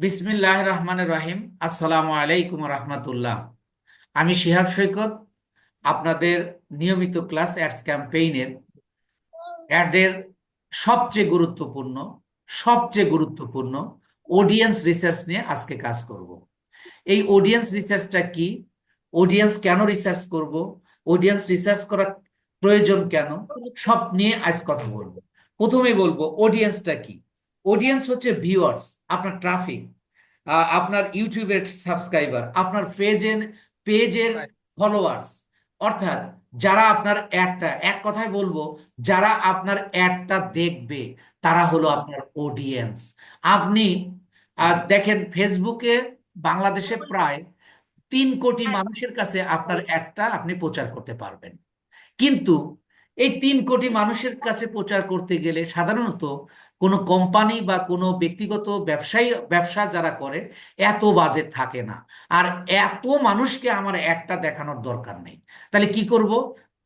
বিসমিল্লাহির রহমানির রহিম। আসসালামু আলাইকুম রহমতুল্লাহ। আমি শিহাব সৈকত, আপনাদের নিয়মিত ক্লাস অ্যাডস ক্যাম্পেইনের অ্যাডের সবচেয়ে গুরুত্বপূর্ণ সবচেয়ে গুরুত্বপূর্ণ অডিয়েন্স রিসার্চ নিয়ে আজকে কাজ করব। এই অডিয়েন্স রিসার্চটা কি? অডিয়েন্স কেন রিসার্চ করব? অডিয়েন্স রিসার্চ করা প্রয়োজন কেন? সব নিয়ে আজ কথা বলবো। প্রথমে বলবো অডিয়েন্সটা কি। অডিয়েন্স হচ্ছে ভিউয়ার্স, আপনার ট্রাফিক, আপনার ইউটিউবের সাবস্ক্রাইবার, আপনার পেজের ফলোয়ার্স, অর্থাৎ যারা আপনার অ্যাডটা, এক কথায় বলবো, যারা আপনার অ্যাডটা দেখবে তারা হলো আপনার অডিয়েন্স। আপনি দেখেন ফেসবুকে বাংলাদেশে প্রায় 3 কোটি মানুষের কাছে আপনার অ্যাডটা আপনি প্রচার করতে পারবেন। কিন্তু এই 3 কোটি মানুষের কাছে প্রচার করতে গেলে সাধারণত কোনো কোম্পানি বা কোনো ব্যক্তিগত ব্যবসা যারা করে এত বাজেট থাকে না। আর এত মানুষকে আমার একটা দেখানোর দরকার নেই। তাহলে কি করব?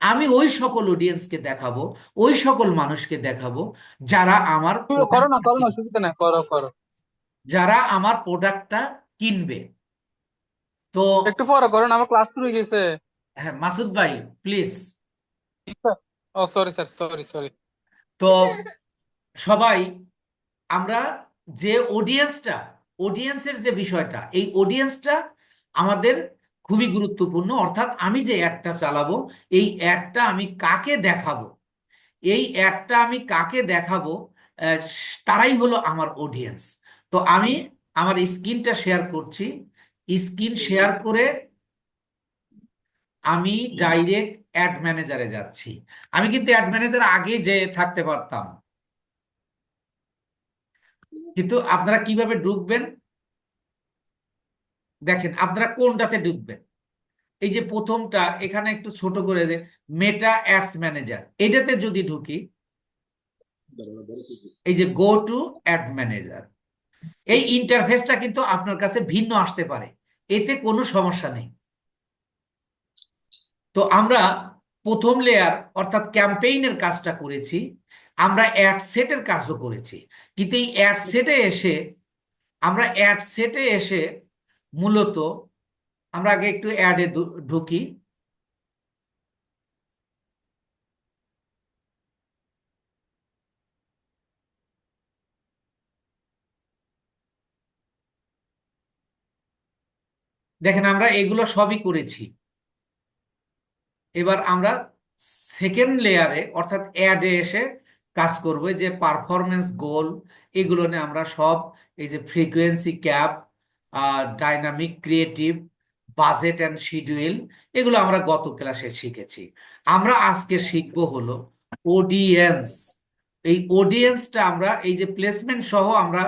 আমি ওই সকল অডিয়েন্সকে দেখাবো, ওই সকল মানুষকে দেখাবো যারা আমার করো না, প্রোডাক্টটা করো না, কিনবে, অসুবিধা নাই, করো করো। যারা আমার প্রোডাক্টটা কিনবে। তো একটু পরে করো না, আমার ক্লাস শুরু হয়ে গেছে। হ্যাঁ, মাসুদ ভাই, please. Oh sorry sir, sorry sorry. তো সবাই আমরা যে অডিয়েন্সের যে বিষয়টা, এই অডিয়েন্সটা আমাদের খুবই গুরুত্বপূর্ণ। অর্থাৎ আমি যে অ্যাডটা চালাবো, এই অ্যাডটা আমি কাকে দেখাবো, এই অ্যাডটা আমি কাকে দেখাবো, আহ, তারাই হলো আমার অডিয়েন্স। তো আমি আমার স্ক্রিনটা শেয়ার করছি। স্ক্রিন শেয়ার করে আমি ডাইরেক্ট অ্যাড ম্যানেজারে যাচ্ছি। আমি কিন্তু অ্যাড ম্যানেজার আগে যে থাকতে পারতাম, কিন্তু আপনারা কিভাবে ঢুকবেন দেখেন। আপনারা কোনটাতে ঢুকবেন? এই যে প্রথমটা এখানে একটু ছোট করে, যে মেটা অ্যাডস ম্যানেজার, এটাতে যদি ঢুকি, এই যে গো টু অ্যাড ম্যানেজার, এই ইন্টারফেসটা কিন্তু আপনার কাছে ভিন্ন আসতে পারে, এতে কোনো সমস্যা নেই। তো আমরা প্রথম লেয়ার অর্থাৎ ক্যাম্পেইনের কাজটা করেছি, আমরা অ্যাড সেটের কাজও করেছি। কিন্তু এই অ্যাড সেটে এসে মূলত আমরা আগে একটু অ্যাডে ঢুকি। দেখেন আমরা এগুলো সবই করেছি। এবার আমরা সেকেন্ড লেয়ারে অর্থাৎ অ্যাডে এসে কাজ করব। যে পারফরমেন্স গোল, এগুলো নিয়ে আমরা সব, এই যে frequency cap, dynamic creative, budget and schedule, এগুলো আমরা গত ক্লাসে শিখেছি। আমরা আজকে শিখবো হলো অডিয়েন্স। এই অডিয়েন্সটা আমরা এই যে প্লেসমেন্ট সহ আমরা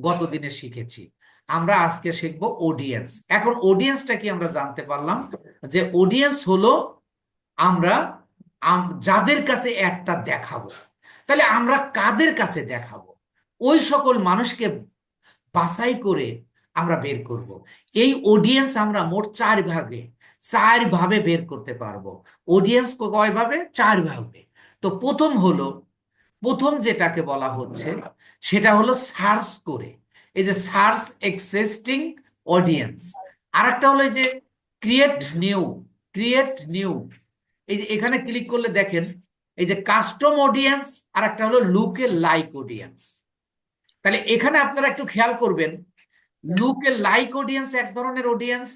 গত দিনে শিখেছি। আমরা আজকে শিখবো অডিয়েন্স। এখন অডিয়েন্সটা কি আমরা জানতে পারলাম, যে অডিয়েন্স হলো আমরা যাদের কাছে একটা দেখাবো। তাহলে আমরা কাদের কাছে দেখাবো? ওই সকল মানুষকে বাছাই করে আমরা বের করব। এই অডিয়েন্স আমরা মোট 4 ভাবে বের করতে পারবো। অডিয়েন্স কয় ভাবে? 4 ভাবে। তো প্রথম যেটাকে বলা হচ্ছে সেটা হলো সার্চ করে, এই যে সার্চ এক্সিস্টিং অডিয়েন্স। আর একটা হলো এই যে ক্রিয়েট নিউ ক্রিয়েট নিউ এই যে এখানে ক্লিক করলে দেখেন এই যে কাস্টম অডিয়েন্স, আর একটা হলো লুকে লাইক অডিয়েন্স। তাহলে এখানে আপনারা একটু খেয়াল করবেন, লুকে লাইক অডিয়েন্স এক ধরনের অডিয়েন্স,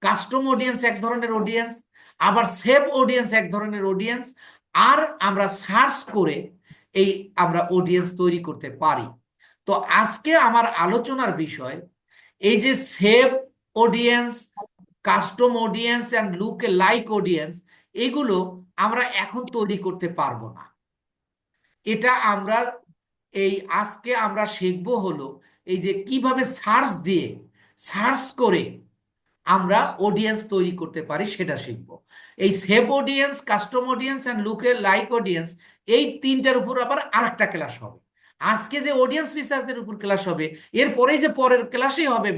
কাস্টম অডিয়েন্স এক ধরনের অডিয়েন্স, আবার সেভ অডিয়েন্স এক ধরনের অডিয়েন্স। আর আমরা সার্চ করে এই আমরা অডিয়েন্স তৈরি করতে পারি। তো আজকে আমার আলোচনার বিষয় এই যে save audience, custom audience and look A like audience, এগুলো আমরা এখন তৈরি করতে পারবো না। এটা আমরা এই আজকে আমরা শিখবো হলো এই যে কিভাবে সার্চ করে আমরা অডিয়েন্স তৈরি করতে পারি সেটা শিখবো। এই save audience, custom audience and lookalike audience, এই তিনটার উপর আবার আরেকটা ক্লাস হবে। আজকে যে অডিয়েন্স রিসার্চের উপর ক্লাস হবে, এরপরেই যে পরের ক্লাসেই হবে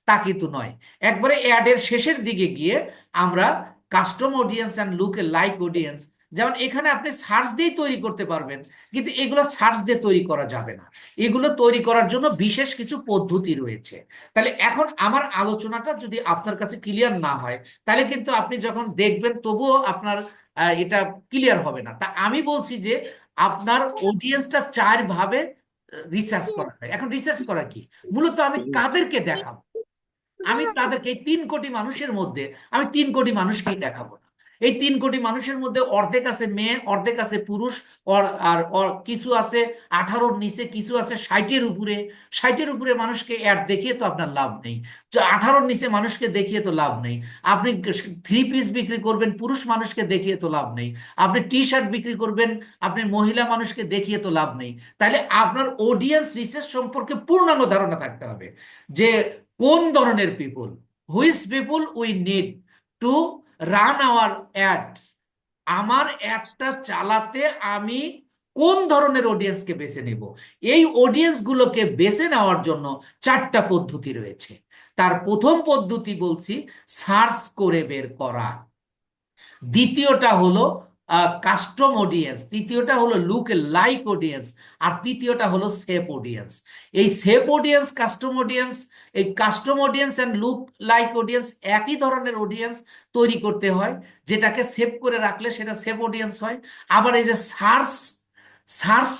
তা কিন্তু নয়। একবারে অ্যাডের শেষের দিকে গিয়ে আমরা custom audience and lookalike audience যেমন এখানে আপনি সার্চ দিয়ে তৈরি করতে পারবেন, কিন্তু এগুলো সার্চ দিয়ে তৈরি করা যাবে না। এগুলো তৈরি করার জন্য বিশেষ কিছু পদ্ধতি রয়েছে। তাহলে এখন আমার আলোচনাটা যদি আপনার কাছে ক্লিয়ার না হয়, তাহলে কিন্তু আপনি যখন দেখবেন তবুও আপনার এটা ক্লিয়ার হবে না। তা আমি বলছি যে আপনার অডিয়েন্সটা চার ভাবে রিসার্চ করা হয়। এখন রিসার্চ করা কি? মূলত আমি কাদেরকে দেখাবো? আমি তাদেরকে এই 3 কোটি মানুষের মধ্যে আমি 3 কোটি মানুষকেই দেখাবো না। এই 3 কোটি মানুষের মধ্যে অর্ধেক আছে মেয়ে, অর্ধেক আছে পুরুষ, কিছু আছে 18-র নিচে, কিছু আছে 60-এর উপরে। 60-এর উপরে মানুষকে অ্যাড দেখিয়ে তো আপনার লাভ নেই। 18-র নিচে মানুষকে দেখিয়ে তো লাভ নেই। আপনি 3 পিস বিক্রি করবেন, পুরুষ মানুষকে দেখিয়ে তো লাভ নেই। আপনি টি-শার্ট বিক্রি করবেন, আপনি মহিলা মানুষকে দেখিয়ে তো লাভ নেই। তাহলে আপনার অডিয়েন্স রিসার্চ সম্পর্কে পূর্ণাঙ্গ ধারণা থাকতে হবে যে কোন ধরনের people, which people we need to run our ads. আমার অ্যাডটা চালাতে আমি কোন ধরনের অডিয়েন্সকে বেছে নেব। এই অডিয়েন্স গুলোকে বেছে নেওয়ার জন্য 4টা পদ্ধতি রয়েছে। তার প্রথম পদ্ধতি বলছি সার্চ করে বের করা, দ্বিতীয়টা হলো কাস্টম অডিয়েন্স, তৃতীয়টা হলো লুক লাইক অডিয়েন্স, আর তৃতীয়টা হলো সেফ অডিয়েন্স। এই সেফ অডিয়েন্স, কাস্টম অডিয়েন্স, এই custom audience and look like audience একই ধরনের অডিয়েন্স তৈরি করতে হয়, যেটাকে সেভ করে রাখলে সেটা সেভ অডিয়েন্স হয়। আবার এই যে সার্চ সার্চ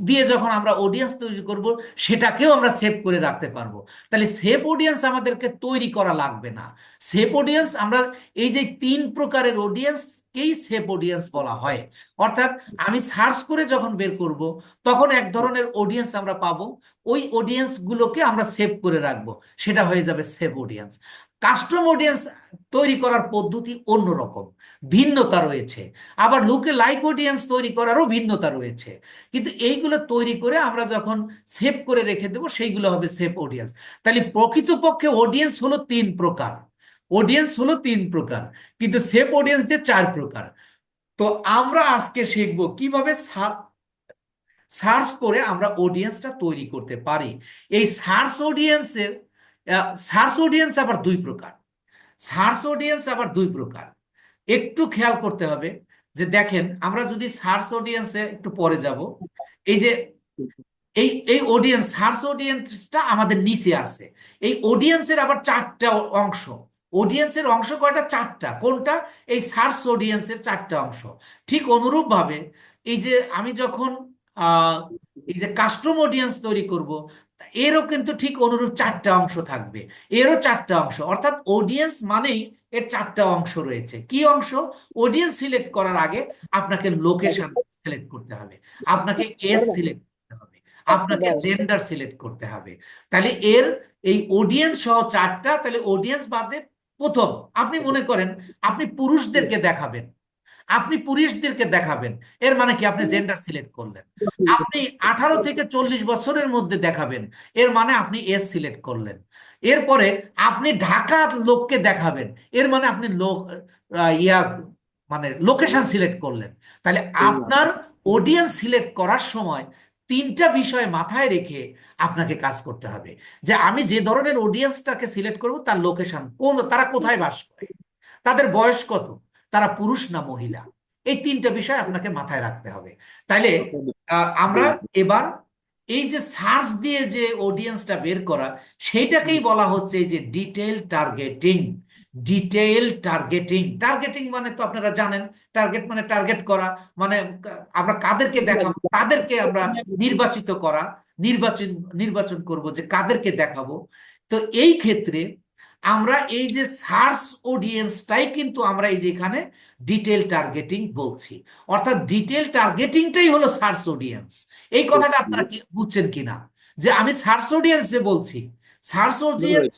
দিয়ে যখন আমরা অডিয়েন্স তৈরি করব, সেটাকেও আমরা সেভ করে রাখতে পারবো। তাহলে সেভ অডিয়েন্স আমাদেরকে তৈরি করা লাগবে না। সেভ অডিয়েন্স আমরা, এই যে 3 প্রকারের অডিয়েন্সকেই সেভ অডিয়েন্স বলা হয়। অর্থাৎ আমি সার্চ করে যখন বের করব, তখন এক ধরনের অডিয়েন্স আমরা পাবো, ওই অডিয়েন্স গুলোকে আমরা সেভ করে রাখবো, সেটা হয়ে যাবে সেভ অডিয়েন্স। কাস্টম অডিয়েন্স তৈরি করার পদ্ধতি অন্যরকম, ভিন্নতা রয়েছে। আবার লুকে লাইক অডিয়েন্স তৈরি করারও ভিন্নতা রয়েছে। কিন্তু এইগুলো তৈরি করে আমরা যখন সেভ করে রেখে দেবো, সেইগুলো হবে সেভ অডিয়েন্স। তাহলে প্রকৃতপক্ষে অডিয়েন্স হলো 3 প্রকার। অডিয়েন্স হলো 3 প্রকার, কিন্তু সেভ অডিয়েন্স যে 4 প্রকার। তো আমরা আজকে শিখবো কিভাবে সার্চ করে আমরা অডিয়েন্সটা তৈরি করতে পারি। এই সার্চ অডিয়েন্স আবার 2 প্রকার। সার্চ অডিয়েন্স আবার 2 প্রকার, একটু খেয়াল করতে হবে। যে দেখেন, আমরা যদি সার্চ অডিয়েন্সে একটু পরে যাব, এই যে এই এই অডিয়েন্স, সার্চ অডিয়েন্সটা আমাদের নিচে আছে। এই অডিয়েন্সের আবার 4টা অংশ। অডিয়েন্সের অংশ কয়টা? 4টা। কোনটা? এই সার্চ অডিয়েন্সের 4টা অংশ। ঠিক অনুরূপ ভাবে এই যে আমি যখন আহ এই যে কাস্টম অডিয়েন্স তৈরি করব, এরও কিন্তু ঠিক অনুরূপ 4টা অংশ থাকবে। এরও 4টা অংশ, অর্থাৎ অডিয়েন্স মানেই এর 4টা অংশ রয়েছে। কি অংশ? অডিয়েন্স সিলেক্ট করার আগে আপনাকে লোকেশন সিলেক্ট করতে হবে, আপনাকে এজ সিলেক্ট করতে হবে, আপনাকে জেন্ডার সিলেক্ট করতে হবে। তাহলে এর এই অডিয়েন্স সহ 4টা। তাহলে অডিয়েন্স বাদে প্রথম, আপনি মনে করেন আপনি পুরুষদেরকে দেখাবেন, আপনি পুরুষদেরকে দেখাবেন, এর মানে কি? আপনি জেন্ডার সিলেক্ট করলেন। আপনি 18 থেকে 40 বছরের মধ্যে দেখাবেন, এর মানে আপনি এজ সিলেক্ট করলেন। এরপরে আপনি ঢাকার লোককে দেখাবেন, এর মানে আপনি লোক ইয়া মানে লোকেশন সিলেক্ট করলেন। তাহলে আপনার অডিয়েন্স সিলেক্ট করার সময় 3টা বিষয় মাথায় রেখে আপনাকে কাজ করতে হবে। যে আমি যে ধরনের অডিয়েন্সটাকে সিলেক্ট করব, তার লোকেশন কোন, তারা কোথায় বাস করে, তাদের বয়স কত, তারা পুরুষ না মহিলা, এই 3টা বিষয় আপনাকে মাথায় রাখতে হবে। তাইলে আমরা এবার এই যে সার্চ দিয়ে যে অডিয়েন্সটা বের করা, সেইটাকেই বলা হচ্ছে এই যে detail targeting. Detail targeting, targeting মানে তো আপনারা জানেন, টার্গেট মানে টার্গেট করা, মানে আমরা কাদেরকে দেখাবো তাদেরকে আমরা নির্বাচিত করা, নির্বাচন নির্বাচন করব যে কাদেরকে দেখাবো। তো এই ক্ষেত্রে আমরা এই যে সার্চ অডিয়েন্সটাই কিন্তু আমরা এই যে এখানে ডিটেল টার্গেটিং বলছি। অর্থাৎ ডিটেল টার্গেটিংটাই হলো সার্চ অডিয়েন্স। এই কথাটা আপনারা কি বুঝছেন কিনা? যে আমি সার্চ অডিয়েন্স যে বলছি, সার্চ অডিয়েন্স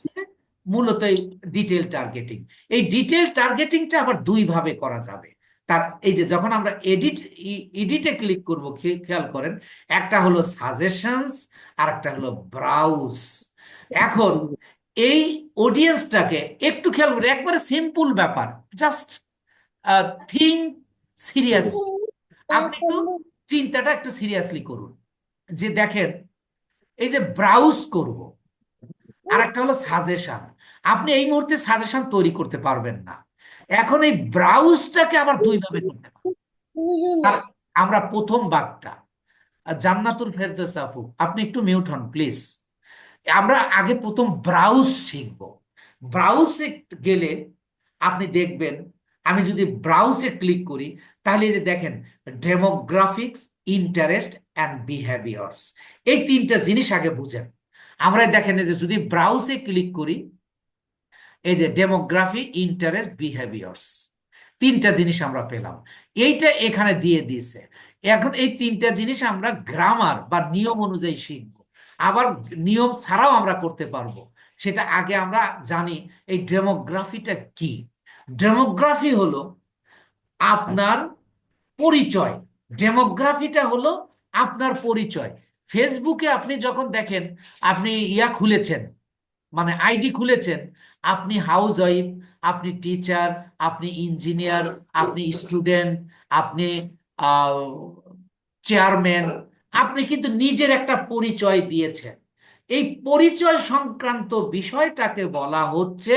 মূলত এই ডিটেল টার্গেটিং। এই ডিটেল টার্গেটিংটা আবার 2 ভাবে করা যাবে। তার এই যে যখন আমরা এডিটে ক্লিক করব, খেয়াল করেন, একটা হলো সাজেশনস আর একটা হলো ব্রাউজ। এখন এই অডিয়েন্সটাকে একটু খেয়াল করে, একবারে সিম্পল ব্যাপার, জাস্ট থিঙ্ক সিরিয়াস। আপনি একটু চিন্তাটা একটু সিরিয়াসলি করুন। যে দেখেন, এই যে ব্রাউজ করব, আর একটা হলো সাজেশন। আপনি এই মুহূর্তে সাজেশন তৈরি করতে পারবেন না। এখন এই ব্রাউজটাকে আবার 2 ভাবে করতে পারবেন। আর আমরা প্রথম বাক্যটা জান্নাতুল ফেরদৌস আপু, আপনি একটু মিউট হন প্লিজ। আমরা আগে প্রথম ব্রাউজ শিখব। ব্রাউজে গেলে আপনি দেখবেন, আমি যদি ব্রাউজে ক্লিক করি তাহলে এই যে দেখেন, ডেমোগ্রাফিক্স, ইন্টারেস্ট অ্যান্ড বিহেভিয়ার্স, এই তিনটা জিনিস আগে বুঝেন। আমরা দেখেন এই যে যদি ব্রাউজে ক্লিক করি, এই যে ডেমোগ্রাফি, ইন্টারেস্ট, বিহেভিয়ার্স, তিনটা জিনিস আমরা পেলাম। এইটা এখানে দিয়ে দিয়েছে। এখন এই তিনটা জিনিস আমরা গ্রামার বা নিয়ম অনুযায়ী শিখবো, আবার নিয়ম ছাড়াও আমরা করতে পারবো। সেটা আগে আমরা জানি এই ডেমোগ্রাফিটা কি। ডেমোগ্রাফি হলো আপনার পরিচয়। ডেমোগ্রাফিটা হলো আপনার পরিচয়। ফেসবুকে আপনি যখন দেখেন, আপনি ইয়া খুলেছেন, মানে আইডি খুলেছেন, আপনি হাউস ওয়াইফ, আপনি টিচার, আপনি ইঞ্জিনিয়ার, আপনি স্টুডেন্ট, আপনি চেয়ারম্যান, আপনি কিন্তু নিজের একটা পরিচয় দিয়েছেন। এই পরিচয় সংক্রান্ত বিষয়টাকে বলা হচ্ছে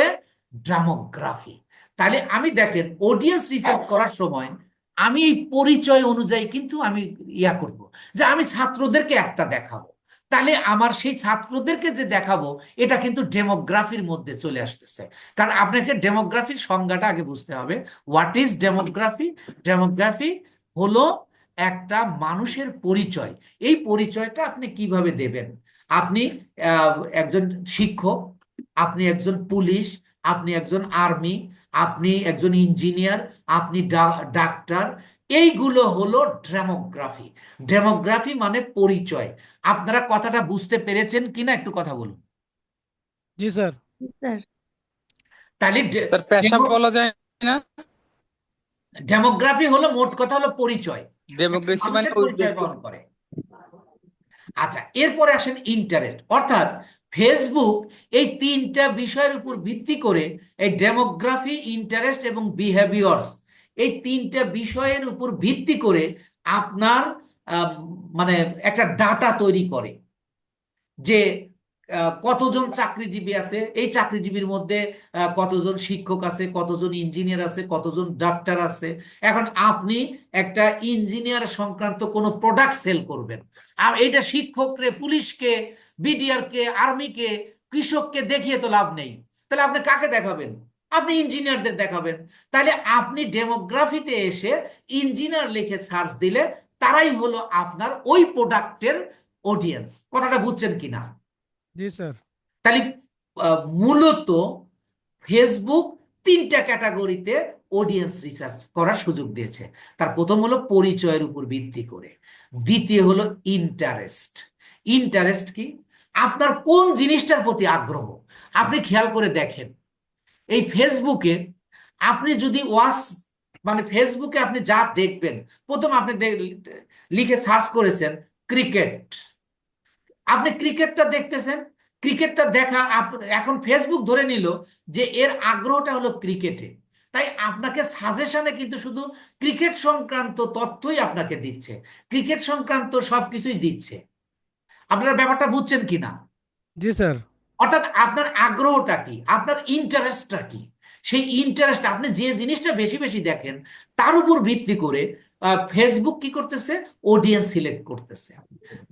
ডেমোগ্রাফি। তাহলে আমি দেখেন অডিয়েন্স রিসার্চ করার সময় আমি এই পরিচয় অনুযায়ী কিন্তু আমি ইয়া করব, যে আমি ছাত্রদেরকে একটা দেখাবো, তাহলে আমার সেই ছাত্রদেরকে যে দেখাবো এটা কিন্তু ডেমোগ্রাফির মধ্যে চলে আসতেছে। কারণ আপনাকে ডেমোগ্রাফির সংজ্ঞাটা আগে বুঝতে হবে। What is demography? ডেমোগ্রাফি হলো একটা মানুষের পরিচয়। এই পরিচয়টা আপনি কিভাবে দেবেন? আপনি একজন শিক্ষক, আপনি একজন পুলিশ, আপনি একজন আর্মি, আপনি একজন ইঞ্জিনিয়ার, আপনি ডাক্তার, এইগুলো হলো ডেমোগ্রাফি। ডেমোগ্রাফি মানে পরিচয়। আপনারা কথাটা বুঝতে পেরেছেন কিনা একটু কথা বলুন। জি স্যার। স্যার। তাহলে স্যার পেশা বলা যায় না? ডেমোগ্রাফি হলো মোট কথা হলো পরিচয়, ডেমোক্রেসি মানে মানুষের ওই পরিচয় বহন করে। আচ্ছা, এরপরে আসেন ইন্টারেস্ট, অর্থাৎ ফেসবুক এই তিনটা বিষয়ের উপর ভিত্তি করে এই ডেমোগ্রাফি, ইন্টারেস্ট এবং বিহেভিয়ার্স, এই তিনটা বিষয়ের উপর ভিত্তি করে আপনার আহ, মানে একটা ডাটা তৈরি করে যে কতজন চাকরিজীবী আছে, এই চাকরিজীবীর মধ্যে কতজন শিক্ষক আছে, কতজন ইঞ্জিনিয়ার আছে, কতজন ডাক্তার আছে। এখন আপনি একটা ইঞ্জিনিয়ার সংক্রান্ত কোনো প্রোডাক্ট সেল করবেন, আর এইটা শিক্ষককে, পুলিশকে, বিডিআরকে, আর্মিকে, কৃষককে দেখিয়ে তো লাভ নেই। তাহলে আপনি কাকে দেখাবেন? আপনি ইঞ্জিনিয়ারদের দেখাবেন। তাহলে আপনি ডেমোগ্রাফিতে এসে ইঞ্জিনিয়ার লিখে সার্চ দিলে তারাই হলো আপনার ওই প্রোডাক্টের অডিয়েন্স। কথাটা বুঝছেন কিনা? জি স্যার। তাহলে মূলত ফেসবুক তিনটা ক্যাটাগরিতে অডিয়েন্স রিসার্চ করার সুযোগ দিয়েছে। তার প্রথম হলো পরিচয়ের উপর ভিত্তি করে, দ্বিতীয় হলো ইন্টারেস্ট। ইন্টারেস্ট কি? আপনার কোন জিনিসটার প্রতি আগ্রহ। আপনি খেয়াল করে দেখেন এই ফেসবুকে, আপনি যদি মানে ফেসবুকে আপনি যা দেখবেন, প্রথম আপনি লিখে সার্চ করেছেন ক্রিকেট, আপনি ক্রিকেটটা দেখতেছেন। ক্রিকেটটা দেখা এখন ফেসবুক ধরে নিল যে এর আগ্রহটা হলো ক্রিকেটে, তাই আপনাকে সাজেশনে কিন্তু শুধু ক্রিকেট সংক্রান্ত তথ্যই আপনাকে দিচ্ছে, ক্রিকেট সংক্রান্ত সবকিছুই দিচ্ছে। আপনারা ব্যাপারটা বুঝছেন কিনা? জি স্যার। অর্থাৎ আপনার আগ্রহটা কি, আপনার ইন্টারেস্টটা কি, সেই ইন্টারেস্ট আপনি যে জিনিসটা বেশি বেশি দেখেন তার উপর ভিত্তি করে ফেসবুক কি করতেছে? অডিয়েন্স সিলেক্ট করতেছে।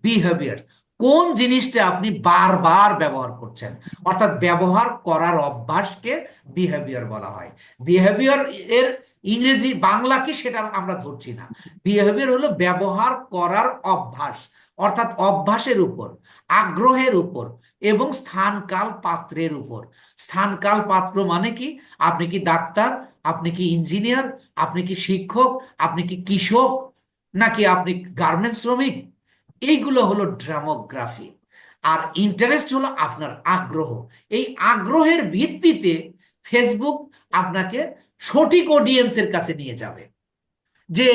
বিহেভিয়ার, কোন জিনিসটা আপনি বারবার ব্যবহার করছেন, অর্থাৎ ব্যবহার করার অভ্যাসকে বিহেভিয়ার বলা হয়। বিহেভিয়ার এর ইংরেজি বাংলা কি সেটা আমরা ধরছি না। বিহেভিয়ার হলো ব্যবহার করার অভ্যাস, অর্থাৎ অভ্যাসের উপর, আগ্রহের উপর এবং স্থান কাল পাত্রের উপর। স্থান কাল পাত্র মানে কি? আপনি কি ডাক্তার, আপনি কি ইঞ্জিনিয়ার, আপনি কি শিক্ষক, আপনি কি কৃষক, নাকি আপনি গার্মেন্টস শ্রমিক? এইগুলো হলো ডেমোগ্রাফি। আর ইন্টারেস্ট হলো আপনার আগ্রহ। এই আগ্রহের ভিত্তিতে ফেসবুক আপনাকে সঠিক অডিয়েন্সের কাছে নিয়ে যাবে। যে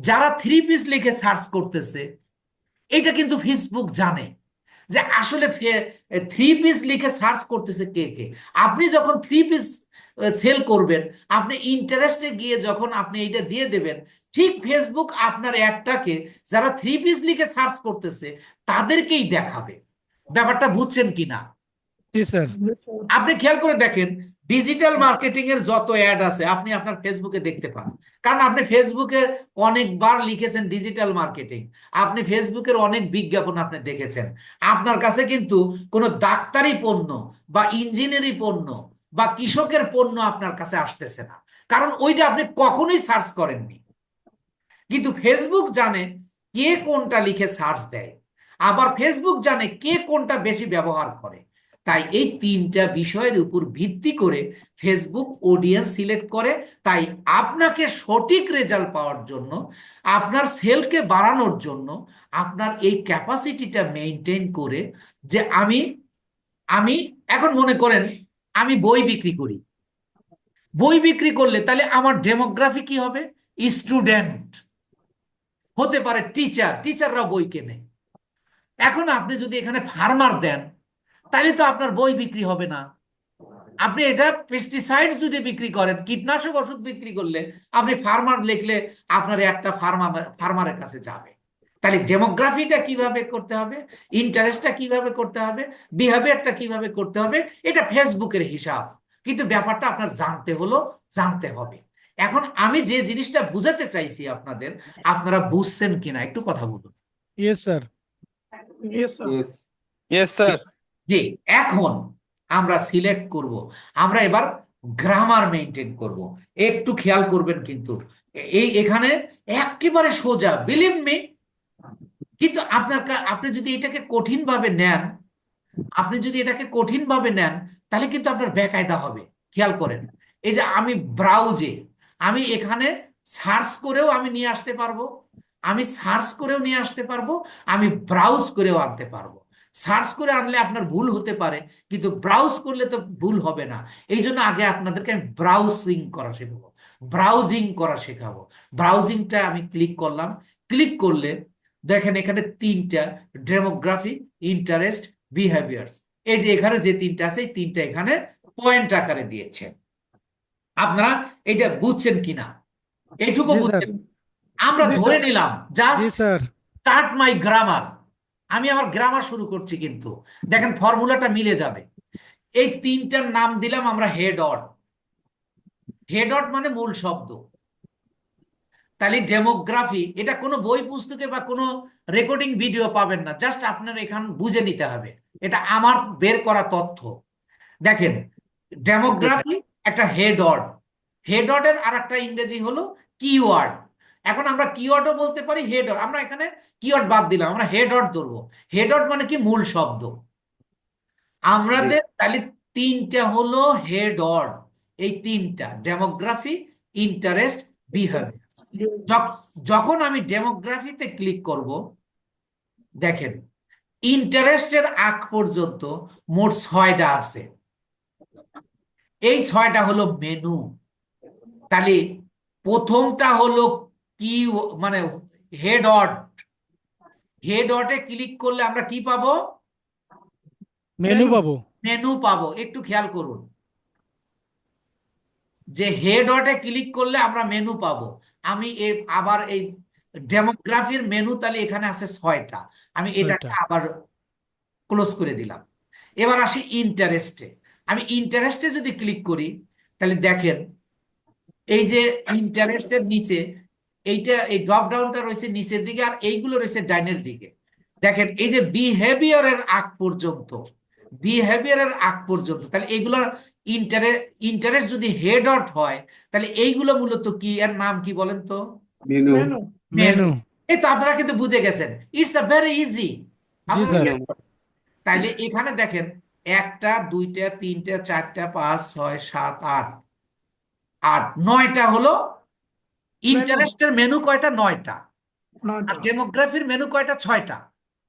যারা থ্রি পিস লিখে সার্চ করতেছে, এটা কিন্তু ফেসবুক জানে যে আসলে থ্রি পিস লিখে সার্চ করতেছে কে কে। আপনি যখন থ্রি পিস সেল করবেন, আপনি ইন্টারেস্টে গিয়ে যখন আপনি এইটা দিয়ে দেবেন, ঠিক ফেসবুক আপনার অ্যাডটাকে যারা থ্রি পিস লিখে সার্চ করতেছে তাদেরকেই দেখাবে। ব্যাপারটা বুঝছেন কিনা? जी सर। আপনি খেয়াল করে দেখেন, ডিজিটাল মার্কেটিং এর যত অ্যাড আছে আপনি আপনার ফেসবুকে দেখতে পান, কারণ আপনি ফেসবুকে অনেকবার লিখেছেন ডিজিটাল মার্কেটিং, আপনি ফেসবুকের অনেক বিজ্ঞাপন আপনি দেখেছেন। আপনার কাছে কিন্তু কোনো ডাক্তারি পণ্য বা ইঞ্জিনিয়ারিং পণ্য বা কৃষকের পণ্য আপনার কাছে আসতেছে না, কারণ ওইটা আপনি কখনোই সার্চ করেননি। কিন্তু ফেসবুক জানে কে কোনটা লিখে সার্চ দেয়, আবার ফেসবুক জানে কে কোনটা বেশি ব্যবহার করে। তাই এই তিনটা বিষয়ের উপর ভিত্তি করে ফেসবুক অডিয়েন্স সিলেক্ট করে। তাই আপনাকে সঠিক রেজাল্ট পাওয়ার জন্য, আপনার সেলকে বাড়ানোর জন্য, আপনার এই ক্যাপাসিটিটা মেনটেন করে, যে আমি আমি এখন মনে করেন আমি বই বিক্রি করি, বই বিক্রি করলে তাহলে আমার ডেমোগ্রাফি কি হবে? স্টুডেন্ট, হতে পারে টিচার, টিচাররাও বই কেনে। এখন আপনি যদি এখানে ফার্মার দেন, তাহলে তো আপনার বই বিক্রি হবে না। আপনি এটা পেস্টিসাইড যদি বিক্রি করেন, কীটনাশক ওষুধ বিক্রি করলে, আপনি ফার্মার লিখলে আপনার একটা ফার্মারের কাছে যাবে। তাহলে ডেমোগ্রাফিটা কিভাবে করতে হবে, ইন্টারেস্টটা কিভাবে করতে হবে, বিহেভিয়ারটা কিভাবে করতে হবে, এটা ফেসবুকের হিসাব। কিন্তু ব্যাপারটা আপনার জানতে হলো, জানতে হবে। এখন আমি যে জিনিসটা বুঝাতে চাইছি আপনাদের, আপনারা বুঝছেন কিনা একটু কথা বলুন। Yes sir. Yes, sir. Yes sir. জি, এখন আমরা সিলেক্ট করব, আমরা এবার গ্রামার মেনটেন করব। একটু খেয়াল করবেন কিন্তু, এখানে একেবারে সোজা, বিলিভ মি। কিন্তু আপনি যদি এটাকে কঠিন ভাবে নেন, তাহলে কিন্তু আপনার বেকায়দা হবে। খেয়াল করেন, এই যে আমি ব্রাউজে, আমি এখানে সার্চ করেও আমি নিয়ে আসতে পারবো, আমি ব্রাউজ করেও আনতে পারবো। সার্চ করে আনলে আপনার ভুল হতে পারে, কিন্তু ব্রাউজ করলে তো ভুল হবে না। এই জন্য আগে আপনাদেরকে আমি ব্রাউজিং করা শেখাবো। ব্রাউজিংটা আমি ক্লিক করলাম, ক্লিক করলে দেখেন এখানে তিনটা, ডেমোগ্রাফি, ইন্টারেস্ট, বিহেভিয়ার্স। এই যে এখানে যে তিনটা আছে, এই তিনটা এখানে পয়েন্ট আকারে দিয়েছে। আপনারা এটা বুঝছেন কিনা, এইটুকু জি স্যার। বুঝছেন? আমরা জি, ধরে স্যার। নিলাম जी just sir. Start my grammar, আমি আমার গ্রামার শুরু করছি। কিন্তু দেখেন ফর্মুলাটা মিলে যাবে। এই তিনটার নাম দিলাম আমরা হেড অড। হেড অড মানে মূল শব্দ। তাহলে ডেমোগ্রাফি, এটা কোনো বই পুস্তকে বা কোনো রেকর্ডিং ভিডিও পাবেন না, জাস্ট আপনার এখান বুঝে নিতে হবে, এটা আমার বের করা তথ্য। দেখেন, ডেমোগ্রাফি একটা হেড অড, হেড অর্ডের আর একটা ইংরেজি হলো কিওয়ার্ড। এখন আমরা কিওয়ার্ডও বলতে পারি, হেড অর্ড, আমরা এখানে কিওয়ার্ড বাদ দিলাম, আমরা হেড অর্ড ধরবো। হেড অর্ড মানে কি? মূল শব্দ। আমাদের তাহলে তিনটা হলো হেড অর্ড, এই তিনটা ডেমোগ্রাফি, ইন্টারেস্ট, বিহেভিয়ার। যখন আমি ডেমোগ্রাফিতে ক্লিক করব, দেখেন ইন্টারেস্টের আগ পর্যন্ত মোট 6টা আছে। এই 6টা হলো মেনু। তাহলে প্রথমটা হলো কি, মানে হেড অড। হেড অডে ক্লিক করলে আমরা কি পাবো? मेनू बाबू। মেনু পাবো। একটু খেয়াল করুন যে হেড অডে ক্লিক করলে আমরা মেনু পাবো। আমি আবার এই ডেমোগ্রাফির মেনু, তাহলে এখানে আছে 6টা, আমি এটাকে 6টা। আবার ক্লোজ করে দিলাম। এবার আসি ইন্টারেস্টে। আমি ইন্টারেস্টে যদি ক্লিক করি, তাহলে দেখেন এই যে ইন্টারেস্টের নিচে এইটা, এই ড্রপ ডাউনটা রয়েছে নিচের দিকে, আর এইগুলো রয়েছে ডাইনের দিকে। দেখেন এই যে বিহেভিয়ারের আগ পর্যন্ত, তাহলে এইগুলো ইন্টারেস্ট যদি হেড অট হয়, তাহলে এইগুলো মূলত কি, এর নাম কি বলেন তো? Menu. মেনু। मेनू। এই তো আপনারা কিন্তু বুঝে গেছেন, ইটস আ ভেরি ইজি। जी सर। তাইলে এখানে দেখেন 1টা 2টা 3টা 4টা 5 6 7 8, 9টা হলো ইন্টারেস্টের মেনু। কয়টা? 9টা। আর ডেমোগ্রাফির মেনু কয়টা? 6টা।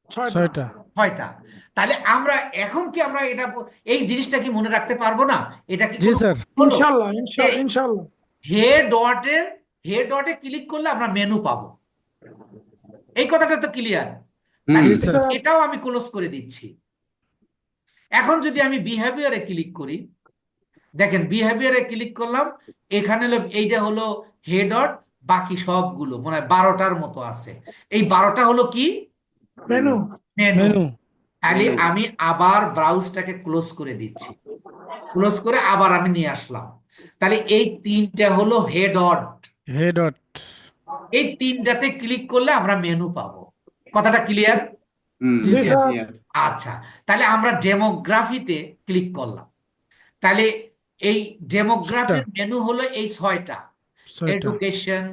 6টা। 6টা। তাহলে আমরা এখন কি আমরা এটা, এই জিনিসটা কি মনে রাখতে পারবো না? এটা কি जी কোনো सर। হলো? Inshallah, inshallah. হে ডটে ক্লিক করলে আমরা মেনু পাবো। এই কথাটা তো ক্লিয়ার? जी सर। এটাও আমি ক্লোজ করে দিচ্ছি। এখন যদি আমি বিহেভিয়ারে ক্লিক করি, দেখেন বিহেভিয়ারে ক্লিক করলাম, এখানে হলো এইটা হলো হেড অট, বাকি সবগুলো মনে হয় 12টার মতো আছে। এই 12টা হলো কি? Menu. মেনু। मेनू। তাহলে আমি আবার ব্রাউজটাকে ক্লোজ করে দিচ্ছি, ক্লোজ করে আবার আমি নিয়ে আসলাম। তাহলে এই তিনটা হলো হেড অড। হে ডট। এই তিনটাতে ক্লিক করলে আমরা মেনু পাবো। কথাটা ক্লিয়ার? জি জি স্যার। স্যার আচ্ছা, তাহলে আমরা ডেমোগ্রাফিতে ক্লিক করলাম। তাহলে এই ছয়টা। ডেমোগ্রাফির মেনু হলো এই 6টা: ছয়টা। Education,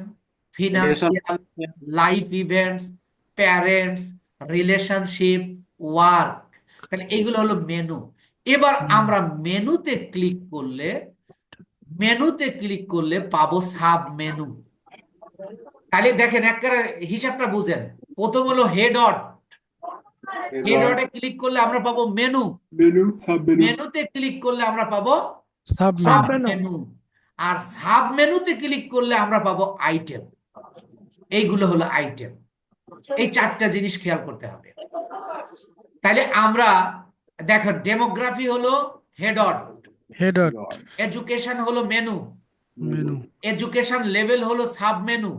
financial, life events, parents, relationship, work. তাহলে এইগুলো হলো মেনু। এবার আমরা মেনুতে ক্লিক করলে পাবো সাব মেনু। তাহলে দেখেন একেবারে হিসাবটা বুঝেন। প্রথম হলো হেড অড, হেড অডে ক্লিক করলে আমরা পাবো মেনু, মেনুতে ক্লিক করলে আমরা পাবো sub sub menu. Menu menu, আর সাব মেনুতে ক্লিক করলে আমরা পাবো আইটেম। এইগুলো হলো আইটেম। এই 4টা জিনিস খেয়াল করতে হবে। তাহলে আমরা দেখো, ডেমোগ্রাফি হলো হেড অড, হে ডট। এডুকেশন হলো মেনু, মেনু। এডুকেশন লেভেল হলো সাব মেনু,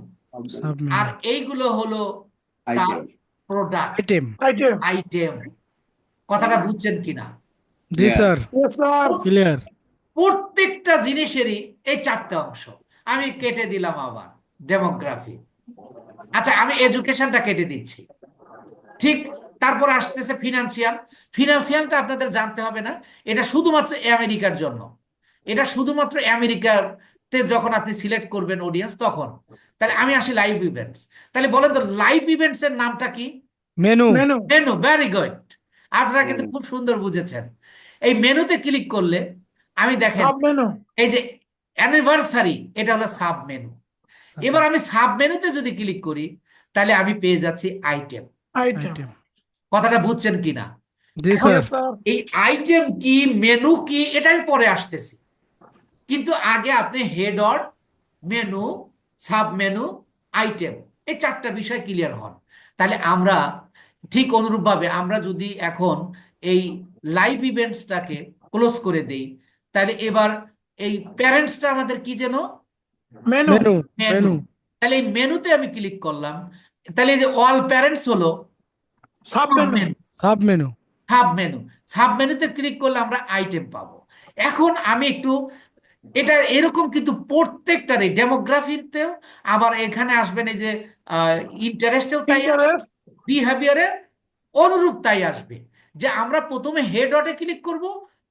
সাব আর মেনু। এইগুলো হলো তার প্রোডাক্ট, আইটেম। Item item. কথাটা বুঝছেন কিনা? জি স্যার। Yes sir clear. প্রত্যেকটা জিনিসেরই এই 4টে অংশ। আমি কেটে দিলাম আবার ডেমোগ্রাফি। আচ্ছা, আমি এডুকেশনটা কেটে দিচ্ছি। ঠিক, তারপর আসতেছে ফিনান্সিয়াল। ফিনান্সিয়ালটা আপনাদের জানতে হবে না, এটা শুধুমাত্র আমেরিকার জন্য। এটা শুধুমাত্র আমেরিকাতে যখন আপনি সিলেক্ট করবেন অডিয়েন্স তখন। তাহলে আমি আসি লাইভ ইভেন্টস। তাহলে বলেন তো, লাইভ ইভেন্টস এর নামটা কি? Menu. Menu menu. Very good, আপনারা কিন্তু খুব সুন্দর বুঝেছেন। এই মেনুতে ক্লিক করলে আমি দেখেন সাব মেনু এই যে অ্যানিভার্সারি, এটা হলো সাব মেনু। এবার আমি সাব মেনুতে যদি ক্লিক করি তাহলে আমি পেয়ে যাচ্ছি আইটেম। Item item. কথাটা বুঝছেন কিনা? জি এখন স্যার। ইয়েস স্যার এই আইটেম কি, মেনু কি, এটা আমি পরে আসতেছি। কিন্তু আগে আপনি head or, menu, sub menu, item, এই 4টা বিষয় ক্লিয়ার হন। তাহলে আমরা ঠিক অনুরূপভাবে আমরা যদি এখন এই লাইভ ইভেন্টসটাকে ক্লোজ করে দেই, তাহলে এবার এই প্যারেন্টসটা আমাদের কি যেন? Menu menu. মেনু। মেনু। তাহলে এই মেনুতে আমি ক্লিক করলাম। তাহলে এই যে অল প্যারেন্টস হলো sub menu menu, sub menu. Sub menu. Sub মেনুতে ক্লিক করলে আমরা আইটেম পাবো। এখন আমি একটু, এটা এরকম কিন্তু প্রত্যেকটারই ডেমোগ্রাফিতেও, আবার এখানে আসবেন এই যে ইন্টারেস্টেও তাই, ইন্টারেস্ট বিহেভিয়ারে অনুরূপ তাই আসবে। যে আমরা প্রথমে হেড ডটে ক্লিক করব,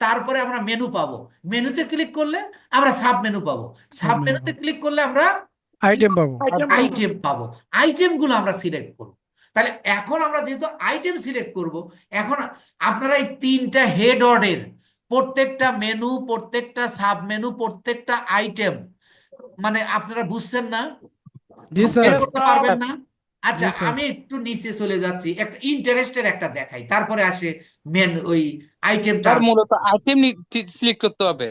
তারপরে আমরা মেনু পাবো। মেনুতে ক্লিক করলে আমরা সাব মেনু পাবো, সাব সাব মেনু মেনুতে ক্লিক করলে আমরা আইটেম পাবো। আইটেম আইটেম পাবো। আইটেমগুলো আমরা সিলেক্ট করব। তাহলে এখন আমরা যেহেতু আইটেম সিলেক্ট করব, এখন আপনারা এই 3টা হেড অর্ডের প্রত্যেকটা মেনু, প্রত্যেকটা সাব মেনু, প্রত্যেকটা আইটেম, মানে আপনারা বুঝছেন না? জি বের স্যার। ইয়েস করতে স্যার পারবেন না? জি আচ্ছা, স্যার। আমি একটু নিচে চলে যাচ্ছি, একটা ইন্টারেস্টের একটা দেখাই, তারপরে আসে মেন ওই আইটেমটা। তার মূলত আইটেম সিলেক্ট করতে হবে।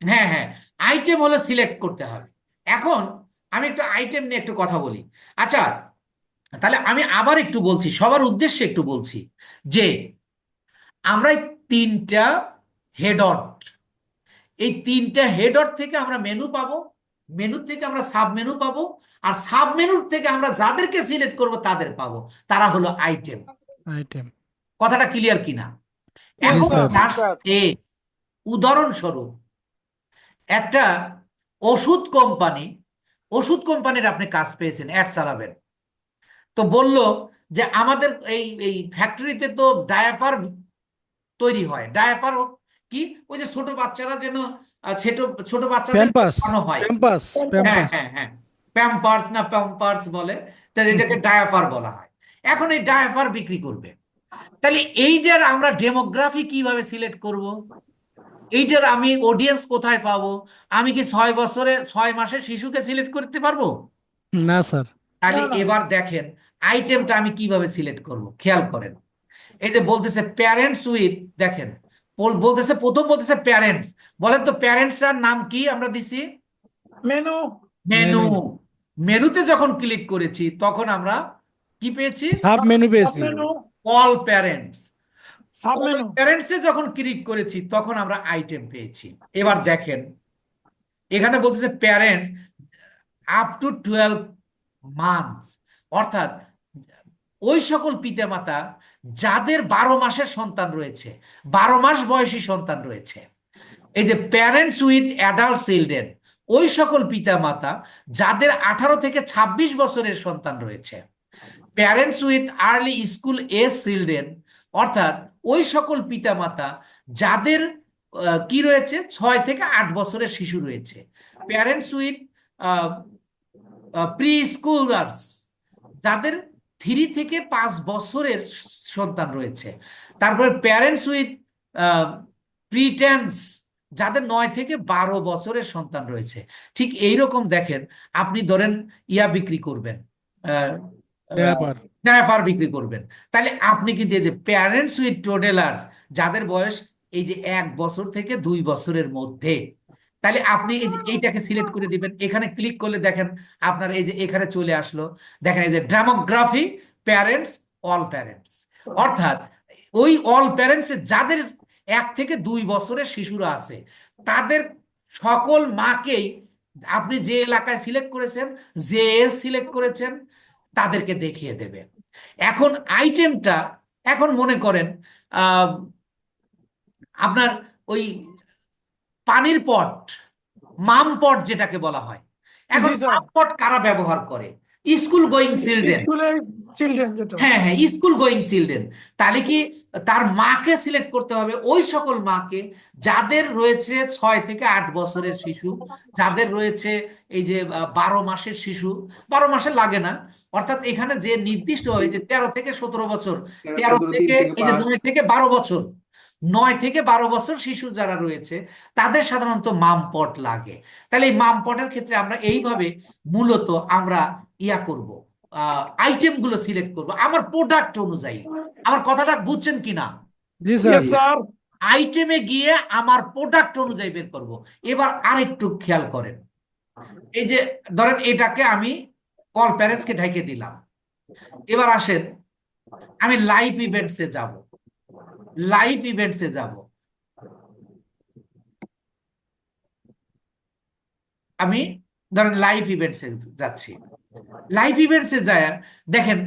হ্যাঁ, হ্যাঁ, আইটেম হলো সিলেক্ট করতে হবে। এখন আমি একটু আইটেম নিয়ে একটু কথা বলি। আচ্ছা, তাহলে আমি আবার একটু বলছি, সবার উদ্দেশ্যে একটু বলছি যে আমরা এই 3টা হেডট, এই 3টা হেডট থেকে আমরা মেনু পাবো, মেনু থেকে আমরা সাব মেনু পাবো, আর সাব মেনুর থেকে আমরা যাদেরকে সিলেক্ট করব তাদের পাবো, তারা হলো আইটেম। আইটেম। কথাটা ক্লিয়ার কিনা? ইয়েস জি এখন স্যার স্যার। উদাহরণস্বরূপ একটা ওষুধ কোম্পানি, ওষুধ কোম্পানির আপনি কাজ পেয়েছেন, অ্যাড চালাবেন। তো বলল যে আমাদের এই এই ফ্যাক্টরিতে তো ডায়াপার তৈরি হয়। ডায়াপার কি, ওই যে ছোট বাচ্চারা যেন ছোট ছোট বাচ্চাদের প্যাম্পাস। খাওয়ানো হয়। প্যাম্পাস। হ্যাঁ, প্যাম্পাস। হ্যাঁ, হ্যাঁ, প্যাম্পার্স না প্যাম্পার্স বলে, তাহলে এটাকে ডায়াপার বলা হয়। এখন এই ডায়াপার বিক্রি করবে। তাহলে এইটার আমরা ডেমোগ্রাফি কিভাবে সিলেক্ট করব? এইটার আমি অডিয়েন্স কোথায় পাবো? আমি কি 6 বছরে 6 মাসের শিশুকে সিলেক্ট করতে পারবো? না স্যার। তাহলে না না এবার দেখেন আইটেমটা আমি কিভাবে সিলেক্ট করব, খেয়াল করেন। এই যে বলতেছে প্যারেন্টস উইথ, দেখেন বলতেছে, প্রথম বলতেছে প্যারেন্টস। বলেন তো প্যারেন্টসটার নাম কি আমরা দিছি? Menu menu. মেনু। মেনুতে যখন ক্লিক করেছি তখন আমরা কি পেয়েছি? সাব মেনু সাব পেয়েছি। Menu all parents. Sub all menu প্যারেন্টসে যখন ক্লিক করেছি তখন আমরা আইটেম পেয়েছি। এবার দেখেন এখানে বলতেছে প্যারেন্টস আপ টু 12 মান্থস, অর্থাৎ ওই সকল পিতামাতা যাদের 12 মাসের সন্তান রয়েছে, 12 মাস বয়সী সন্তান রয়েছে, এই যে প্যারেন্টস উইথ অ্যাডাল্ট চিলড্রেন, ওই সকল পিতামাতা যাদের 18 থেকে 26 বছরের সন্তান রয়েছে, parents with early school age children, অর্থাৎ ওই সকল পিতামাতা যাদের কি রয়েছে 6 থেকে 8 বছরের শিশু রয়েছে, প্যারেন্টস উইথ প্রি স্কুলার্স, যাদের 3 থেকে 5 বছরের সন্তান রয়েছে, তারপরে প্যারেন্টস উইথ প্রিটেন্স, যাদের 9 থেকে 12 বছরের সন্তান রয়েছে। ঠিক এইরকম দেখেন, আপনি ধরেন ইয়া বিক্রি করবেন, ডায়াপার। ডায়াপার বিক্রি করবেন, তাহলে আপনি কিন্তু এই যে প্যারেন্টস উইথ টোডেলার্স, যাদের বয়স এই যে 1 বছর থেকে 2 বছরের মধ্যে, তাহলে আপনি এই যে এইটাকে সিলেক্ট করে দিবেন। এখানে ক্লিক করলে দেখেন আপনার এই যে এখানে চলে আসলো, দেখেন এই যে ডেমোগ্রাফি, প্যারেন্টস, অল প্যারেন্টস, অর্থাৎ ওই অল প্যারেন্টস যাদের 1 থেকে 2 বছরের শিশুরা আছে, তাদের সকল মাকেই আপনি যে এলাকায় সিলেক্ট করেছেন, যে এজ সিলেক্ট করেছেন, তাদেরকে দেখিয়ে দেবে। এখন আইটেমটা, এখন মনে করেন আপনার ওই পানির পট, মাম পট যেটাকে বলা হয়, এখন জি স্যার। মাম পট কারা ব্যবহার করে? School going children. স্কুলের চিলড্রেন যেটা। হ্যাঁ হ্যাঁ, স্কুল গোয়িং চিলড্রেন। তাহলে কি তার মাকে সিলেক্ট করতে হবে, ওই সকল মাকে যাদের রয়েছে 6 থেকে 8 বছরের শিশু, যাদের রয়েছে এই যে 12 মাসের শিশু, 12 মাসে লাগে না, অর্থাৎ এখানে যে নির্দিষ্ট হয় যে 13 থেকে 17 বছর, 13 থেকে এই যে 9 থেকে 12 বছর, 9 থেকে 12 বছর শিশু যারা রয়েছে, তাদের সাধারণত মাম পট লাগে। তাহলে এই মাম পটের ক্ষেত্রে আমরা এইভাবে মূলত আমরা ইয়া করব, আইটেম গুলো সিলেক্ট করব আমার প্রোডাক্ট অনুযায়ী। আমার কথাটা বুঝছেন কিনা? জি স্যার। Yes sir. আইটেমে গিয়ে আমার প্রোডাক্ট অনুযায়ী বের করব। এবার আরেকটু খেয়াল করেন, এই যে ধরেন এটাকে আমি অল প্যারেন্টসকে ঢেকে দিলাম। এবার আসেন, আমি লাইভ ইভেন্টসে যাব, লাইভ ইভেন্টসে যাব, আমি ধরেন লাইভ ইভেন্টসে যাচ্ছি। লাইভ ইভেন্টসে যায় দেখেন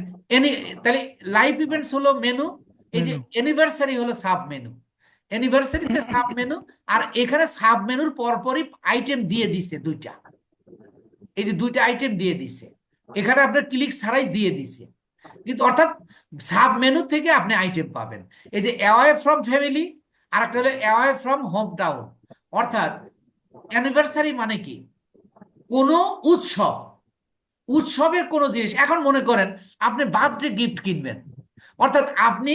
তাহলে লাইভ ইভেন্টস হলো মেনু, এই যে অ্যানিভার্সারি হলো সাব মেনু, অ্যানিভার্সারিতে সাব মেনু, আর এখানে সাব মেনুর পরপরই আইটেম দিয়ে দিছে দুইটা, এই যে দুইটা আইটেম দিয়ে দিছে, এখানে আপনার ক্লিক ছাড়াই দিয়ে দিছে, কিন্তু অর্থাৎ সাব মেনু থেকে আপনি আইটেম পাবেন। এই যে অ্যাওয়ে ফ্রম ফ্যামিলি, আর একটা হলো অ্যাওয়ে ফ্রম হোম টাউন। অর্থাৎ অ্যানিভার্সারি মানে কি? কোনো উৎসব, উৎসবের কোনো জিনিস। এখন মনে করেন আপনি বার্থডে গিফট কিনবেন, অর্থাৎ আপনি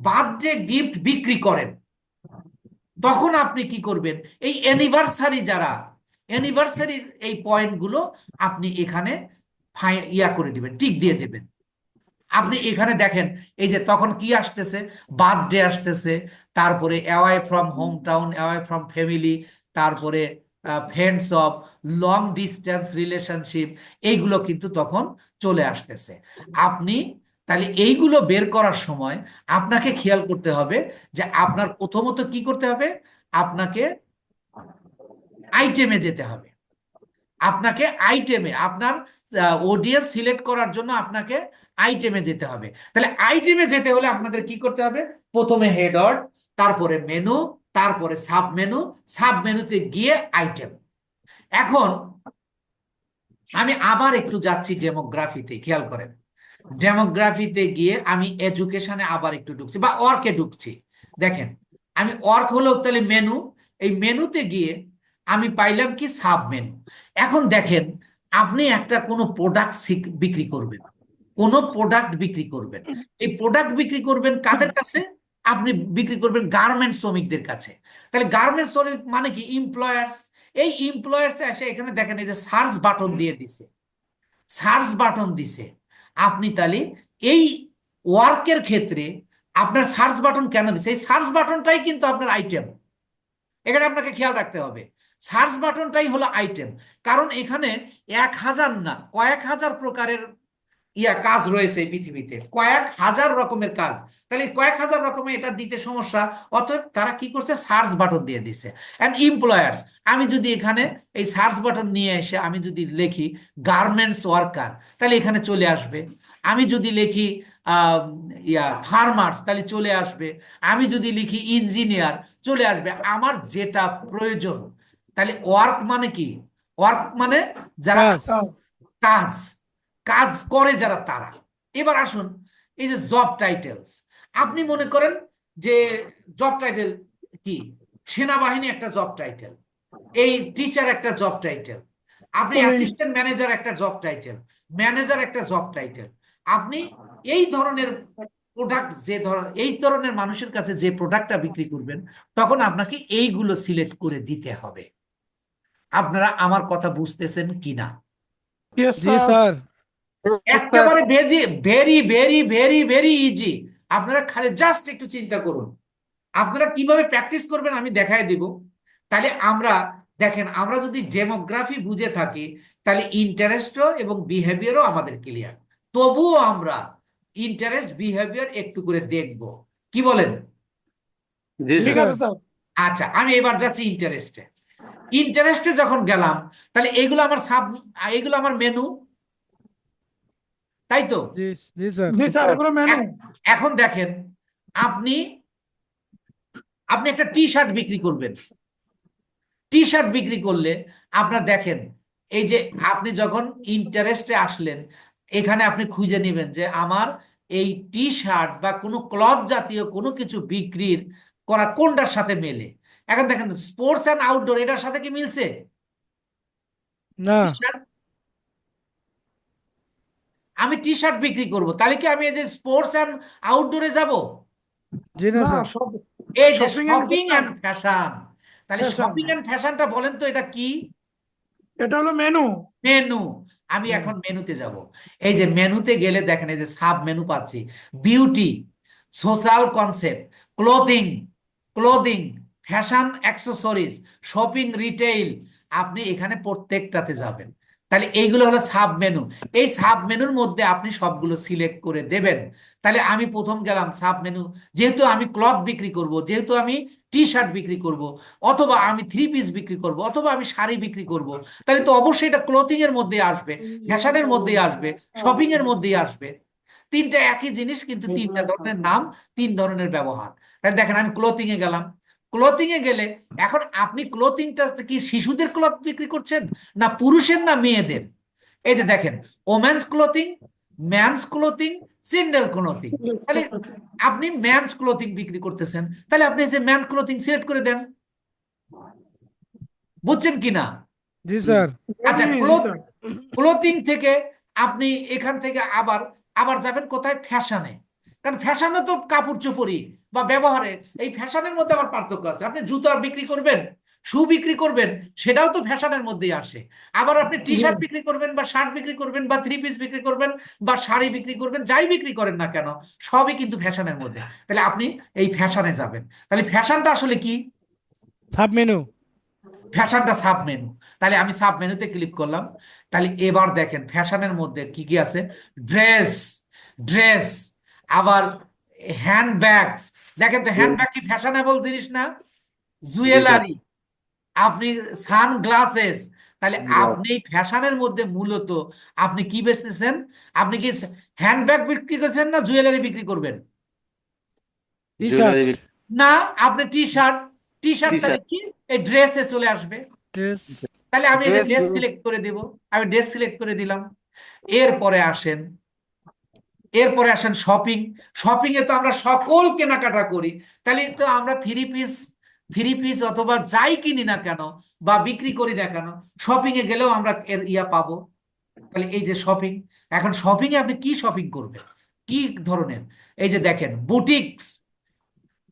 বার্থডে গিফট বিক্রি করেন, তখন আপনি কি করবেন? এই অ্যানিভার্সারি, যারা অ্যানিভার্সারির এই পয়েন্টগুলো আপনি এখানে ইয়া করে দিবেন, টিক দিয়ে দেবেন। আপনি এখানে দেখেন এই যে তখন কি আসতেছে, বার্থডে আসতেছে, তারপরে away from home town, away from family, তারপরে friends off, long distance relationship, এইগুলো কিন্তু তখন চলে আসতেছে। আপনি তাহলে এইগুলো বের করার সময় আপনাকে খেয়াল করতে হবে যে আপনার প্রথমত কি করতে হবে, আপনাকে আইটেমে যেতে হবে। আপনাকে আইটেমে, আপনার অডিয়েন্স সিলেক্ট করার জন্য আপনাকে আইটেমে যেতে হবে। তাহলে আইটেমে যেতে হলে আপনাদের কি করতে হবে? প্রথমে হেডার, তারপরে মেনু, তারপরে সাব মেনু, সাব মেনুতে গিয়ে আইটেম। এখন আমি আবার একটু যাচ্ছি ডেমোগ্রাফিতে, খেয়াল করেন, ডেমোগ্রাফিতে গিয়ে আমি এডুকেশনে আবার একটু ঢুকছি বা ওয়ার্কে ঢুকছি। দেখেন আমি ওয়ার্ক হলো তাহলে মেনু, এই মেনুতে গিয়ে আমি পাইলাম কি সাব মেনু। এখন দেখেন আপনি একটা কোনো প্রোডাক্ট বিক্রি করবেন, কোনো প্রোডাক্ট বিক্রি করবেন, এই প্রোডাক্ট বিক্রি করবেন কাদের কাছে? আপনি বিক্রি করবেন গার্মেন্টস শ্রমিকদের কাছে। তাহলে গার্মেন্টস শ্রমিক মানে কি? এমপ্লয়ার্স। এই এমপ্লয়ার্স এসে এখানে দেখেন এই যে সার্চ বাটন দিয়ে দিছে, সার্চ বাটন দিছে। আপনি তাহলে এই ওয়ার্কের ক্ষেত্রে আপনার সার্চ বাটন কেন দিছে? এই সার্চ বাটনটাই কিন্তু আপনার আইটেম। এখানে আপনাকে খেয়াল রাখতে হবে, সার্চ বাটনটাই হলো আইটেম। কারণ এখানে 1000 না, কয়েক হাজার প্রকারের কাজ রয়েছে এই পৃথিবীতে, কয়েক হাজার রকমের কাজ। তাহলে কয়েক হাজার রকমের এটা দিতে সমস্যা, অতএব তারা কি করছে, সার্চ বাটন দিয়ে দিছে। এন্ড এমপ্লয়ার্স, আমি যদি এখানে এই সার্চ বাটন নিয়ে এসে আমি যদি লিখি গার্মেন্টস ওয়ার্কার, তাহলে এখানে চলে আসবে। আমি যদি লিখি ফার্মার্স, তাহলে চলে আসবে। আমি যদি লিখি ইঞ্জিনিয়ার, চলে আসবে। আমার যেটা প্রয়োজন। তাহলে ওয়ার্ক মানে কি? ওয়ার্ক মানে যারা কাজ কাজ কাজ করে যারা, তারা। এবার আসুন, এই যে জব টাইটেলস, আপনি মনে করেন যে জব টাইটেল কি, সেনাবাহিনী একটা জব টাইটেল, এই টিচার একটা জব টাইটেল, আপনি Police. অ্যাসিস্ট্যান্ট ম্যানেজার একটা জব টাইটেল, ম্যানেজার একটা জব টাইটেল। আপনি এই ধরনের প্রোডাক্ট, এই ধরনের মানুষের কাছে যে প্রোডাক্টটা বিক্রি করবেন, তখন আপনাকে এইগুলো সিলেক্ট করে দিতে হবে। আপনারা আমার কথা বুঝতেছেন কিনা? Yes, জি sir. স্যার একেবারে very very very very easy. আপনারা খালি জাস্ট একটু চিন্তা করুন, আপনারা কিভাবে প্র্যাকটিস করবেন আমি দেখাই দিব। তাহলে আমরা দেখেন, আমরা যদি ডেমোগ্রাফি বুঝে থাকি, তাহলে ইন্টারেস্টও এবং বিহেভিয়ারও আমাদের ক্লিয়ার। তবুও আমরা ইন্টারেস্ট বিহেভিয়ার একটু করে দেখব, কি বলেন? জি ঠিক স্যার। আছে স্যার। আচ্ছা, আমি এবার যাচ্ছি ইন্টারেস্টে। ইন্টারেস্টে যখন গেলাম, তাহলে এগুলো আমার মেনু, তাই তো? জি জি স্যার জি স্যার, এগুলো মেনু। এখন দেখেন, আপনি আপনি একটা টি শার্ট বিক্রি করবেন। টি শার্ট বিক্রি করলে আপনার দেখেন, এই যে আপনি যখন ইন্টারেস্টে আসলেন, এখানে আপনি খুঁজে নেবেন যে আমার এই টি শার্ট বা কোনো ক্লথ জাতীয় কোনো কিছু বিক্রির করা কোনটার সাথে মেলে। এখন দেখেন, স্পোর্টস অ্যান্ড আউটডোর, এটার সাথে কি মিলছে? না টি শার্ট, আমি টি শার্ট বিক্রি করব, তাহলে কি আমি এই যে স্পোর্টস অ্যান্ড আউটডোরে যাব? জি না না, স্যার সব এই যে শপিং শপিং অ্যান্ড ফ্যাশন। তাহলে Fashion. শপিং অ্যান্ড ফ্যাশনটা বলেন তো এটা কি? এটা হলো মেনু। মেনু। আমি এখন মেনুতে যাব। এই যে মেনুতে গেলে দেখেন, এই যে সাব মেনু পাচ্ছি, beauty, social concept, clothing, clothing, fashion accessories, shopping, retail. আপনি এখানে প্রত্যেকটাতে যাবেন। তাহলে এইগুলো হলো সাব মেনু। এই সাব মেনুর মধ্যে আপনি সবগুলো সিলেক্ট করে দেবেন। তাহলে আমি প্রথম গেলাম সাব মেনু, যেহেতু আমি ক্লথ বিক্রি করব, যেহেতু আমি টি শার্ট বিক্রি করব, অথবা আমি থ্রি পিস বিক্রি করব, অথবা আমি শাড়ি বিক্রি করব, তাহলে তো অবশ্যই এটা ক্লোথিং এর মধ্যে আসবে, ফ্যাশনের মধ্যেই আসবে, শপিং এর মধ্যেই আসবে। তিনটা একই জিনিস, কিন্তু তিনটা ধরনের নাম, তিন ধরনের ব্যবহার। তাই দেখেন, আমি ক্লোথিং এ গেলাম। ক্লোথিং এ গেলে এখন আপনি ক্লোথিংটা কি শিশুদের ক্লথ বিক্রি করছেন, না পুরুষের, না মেয়েদের? এই যে দেখেন, women's clothing, man's clothing, children clothing. তাহলে আপনি ম্যানস ক্লোথিং বিক্রি করতেছেন, তাহলে আপনি এই যে ম্যান ক্লোথিং সিলেক্ট করে দেন। বুঝছেন কিনা? জি স্যার আচ্ছা, Very easy, sir. ক্লোথিং থেকে আপনি এখান থেকে আবার আবার যাবেন কোথায়, ফ্যাশনে। কারণ ফ্যাশনে তো কাপড় চোপড়ই বা ব্যবহারে, এই ফ্যাশনের মধ্যে আবার পার্থক্য আছে। আপনি জুতা বিক্রি করবেন, শু বিক্রি করবেন, সেটাও তো ফ্যাশনের মধ্যেই আসে। আবার আপনি টি শার্ট বিক্রি করবেন, বা শার্ট বিক্রি করবেন, বা থ্রি পিস বিক্রি করবেন, বা শাড়ি বিক্রি করবেন, যাই বিক্রি করেন না কেন, সবই কিন্তু ফ্যাশনের মধ্যে। তাহলে আপনি এই ফ্যাশনে যাবেন। তাহলে ফ্যাশনটা আসলে কি? সাব মেনু ফ্যাশনটা সাব মেনু। তাহলে আমি সাব মেনুতে ক্লিক করলাম। তাহলে এবার দেখেন ফ্যাশনের মধ্যে কি কি আছে, ড্রেস, ড্রেস, আবার হ্যান্ডব্যাগস। দেখেন তো, হ্যান্ডব্যাগ কি ফ্যাশনেবল জিনিস না? জুয়েলারি, আপনি সানগ্লাসেস। তাহলে আপনি ফ্যাশনের মধ্যে মূলত আপনি কি বেচতেছেন? আপনি কি হ্যান্ডব্যাগ বিক্রি করছেন, না জুয়েলারি বিক্রি করবেন? টি শার্ট না, আপনি টি শার্ট। টি শার্ট তাহলে টি-শার্ট। কি, এই ড্রেসে চলে আসবে। ড্রেস তাহলে আমি এই যে ড্রেস ড্রেস সিলেক্ট করে দিব, আমি ড্রেস সিলেক্ট করে দিলাম। এরপরে আসেন, এরপরে আসেন শপিং। শপিং এ তো আমরা সকল কেনাকাটা করি। তাহলে তো আমরা থ্রি পিস অথবা যাই কিনি না কেন বা বিক্রি করি না কেন, শপিং এ গেলেও আমরা এর পাবো। তাহলে এই যে শপিং, এখন শপিং এ আপনি কি শপিং করবেন, কি ধরনের? এই যে দেখেন, বুটিক্স।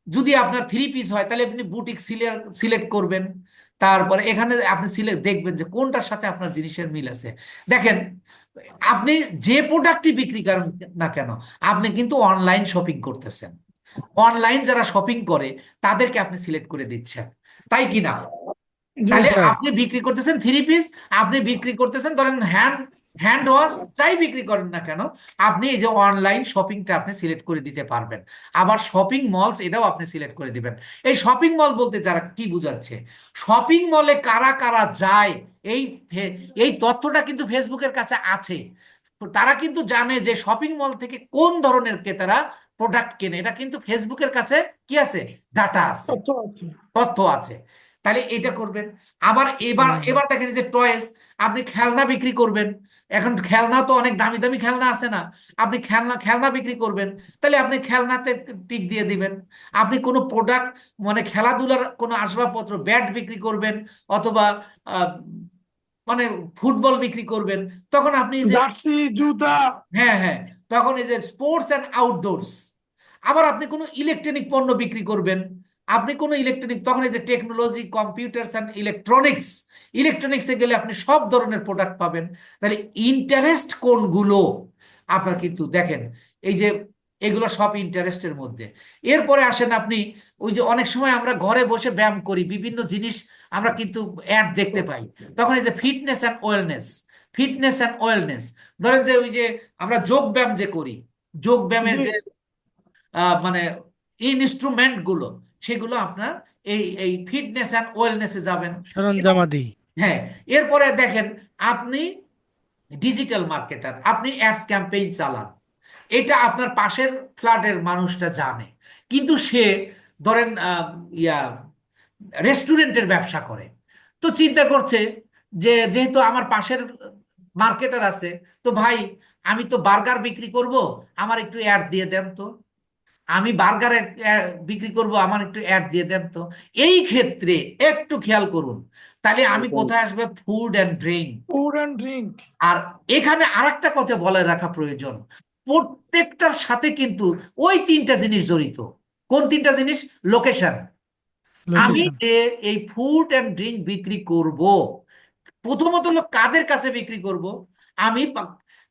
যদি আপনার থ্রি পিস হয়, তাহলে আপনি বুটিক সিলেক্ট করবেন। তারপরে এখানে আপনি সিলেক্ট দেখবেন যে কোনটার সাথে আপনার জিনিসের মিল আছে। দেখেন, আপনি যে প্রোডাক্টই বিক্রি করেন না কেন, আপনি কিন্তু অনলাইন শপিং করতেছেন। অনলাইন যারা শপিং করে, তাদেরকে আপনি সিলেক্ট করে দিচ্ছেন, তাই কি না? জি তাহলে স্যার আপনি বিক্রি করতেছেন থ্রি পিস, আপনি বিক্রি করতেছেন ধরেন হ্যান্ড ওয়াশ যাই বিক্রি করেন না কেন, আপনি এই যে অনলাইন শপিংটা আপনি সিলেক্ট করে দিতে পারবেন। আবার শপিং মলস এটাও আপনি সিলেক্ট করে দিবেন। এই শপিং মল বলতে যারা কি বোঝাচ্ছে, শপিং মলে কারা কারা যায়, এই এই তথ্যটা কিন্তু ফেসবুকের কাছে আছে। তো তারা কিন্তু জানে যে শপিং মল থেকে কোন ধরনের ক্রেতারা প্রোডাক্ট কেনে, এটা কিন্তু ফেসবুকের কাছে কি আছে, ডাটা আছে, তথ্য আছে। তথ্য আছে। তাহলে এটা করবেন। আবার এবার এবার দেখেন যে টয়েস, আপনি খেলনা বিক্রি করবেন। এখন খেলনা তো অনেক দামি দামি খেলনা আছে না, আপনি খেলনা খেলনা বিক্রি করবেন, তাহলে আপনি খেলনাতে টিক দিয়ে দিবেন। আপনি কোনো প্রোডাক্ট মানে খেলাধুলার কোনো আসবাবপত্র, ব্যাট বিক্রি করবেন, অথবা আহ, মানে ফুটবল বিক্রি করবেন, তখন আপনি যে জার্সি, জুতা। হ্যাঁ হ্যাঁ, তখন এই যে স্পোর্টস অ্যান্ড আউটডোরস। আবার আপনি কোনো ইলেকট্রনিক পণ্য বিক্রি করবেন, আপনি কোনো ইলেকট্রনিক, তখন এই যে টেকনোলজি, কম্পিউটারস অ্যান্ড ইলেকট্রনিক্স, ইলেকট্রনিক্সে গেলে আপনি সব ধরনের প্রোডাক্ট পাবেন। তাহলে ইন্টারেস্ট কোনগুলো আপনার কিন্তু দেখেন, এই যে এগুলো সব ইন্টারেস্টের মধ্যে। এরপরে আসেন আপনি, ওই যে অনেক সময় আমরা ঘরে বসে ব্যায়াম করি, বিভিন্ন জিনিস আমরা কিন্তু অ্যাড দেখতে পাই, তখন এই যে fitness and wellness, fitness and wellness, ধরেন যে ওই যে আমরা যোগ ব্যায়াম যে করি, যোগ ব্যায়ামের জি। যে মানে ইনস্ট্রুমেন্ট গুলো, সেগুলো আপনার এই এই ফিটনেস অ্যান্ড ওয়েলনেসে যাবেন। এবং সরঞ্জামাদি। হ্যাঁ, এরপরে দেখেন আপনি ডিজিটাল মার্কেটার, আপনি অ্যাডস ক্যাম্পেইন চালান, এটা আপনার পাশের ফ্ল্যাটের মানুষটা জানে, কিন্তু সে ধরেন ইয়া রেস্টুরেন্টের ব্যবসা করে, তো চিন্তা করছে যে যেহেতু আমার পাশের মার্কেটার আছে, তো ভাই আমি তো বার্গার বিক্রি করব, আমার একটু অ্যাড দিয়ে দেন তো, আমি বার্গার বিক্রি করব, আমার একটু অ্যাড দিয়ে দেন তো। এই ক্ষেত্রে একটু খেয়াল করুন, তাহলে আমি কোথায় আসবে, food and drink. Food and drink. আর এখানে আরেকটা কথা বলে রাখা প্রয়োজন, প্রত্যেকটার সাথে কিন্তু ওই তিনটা জিনিস জড়িত। কোন তিনটা জিনিস? লোকেশন। আমি লোকেশন। যে এই ফুড অ্যান্ড ড্রিঙ্ক বিক্রি করব, প্রথমত হলো কাদের কাছে বিক্রি করব, আমি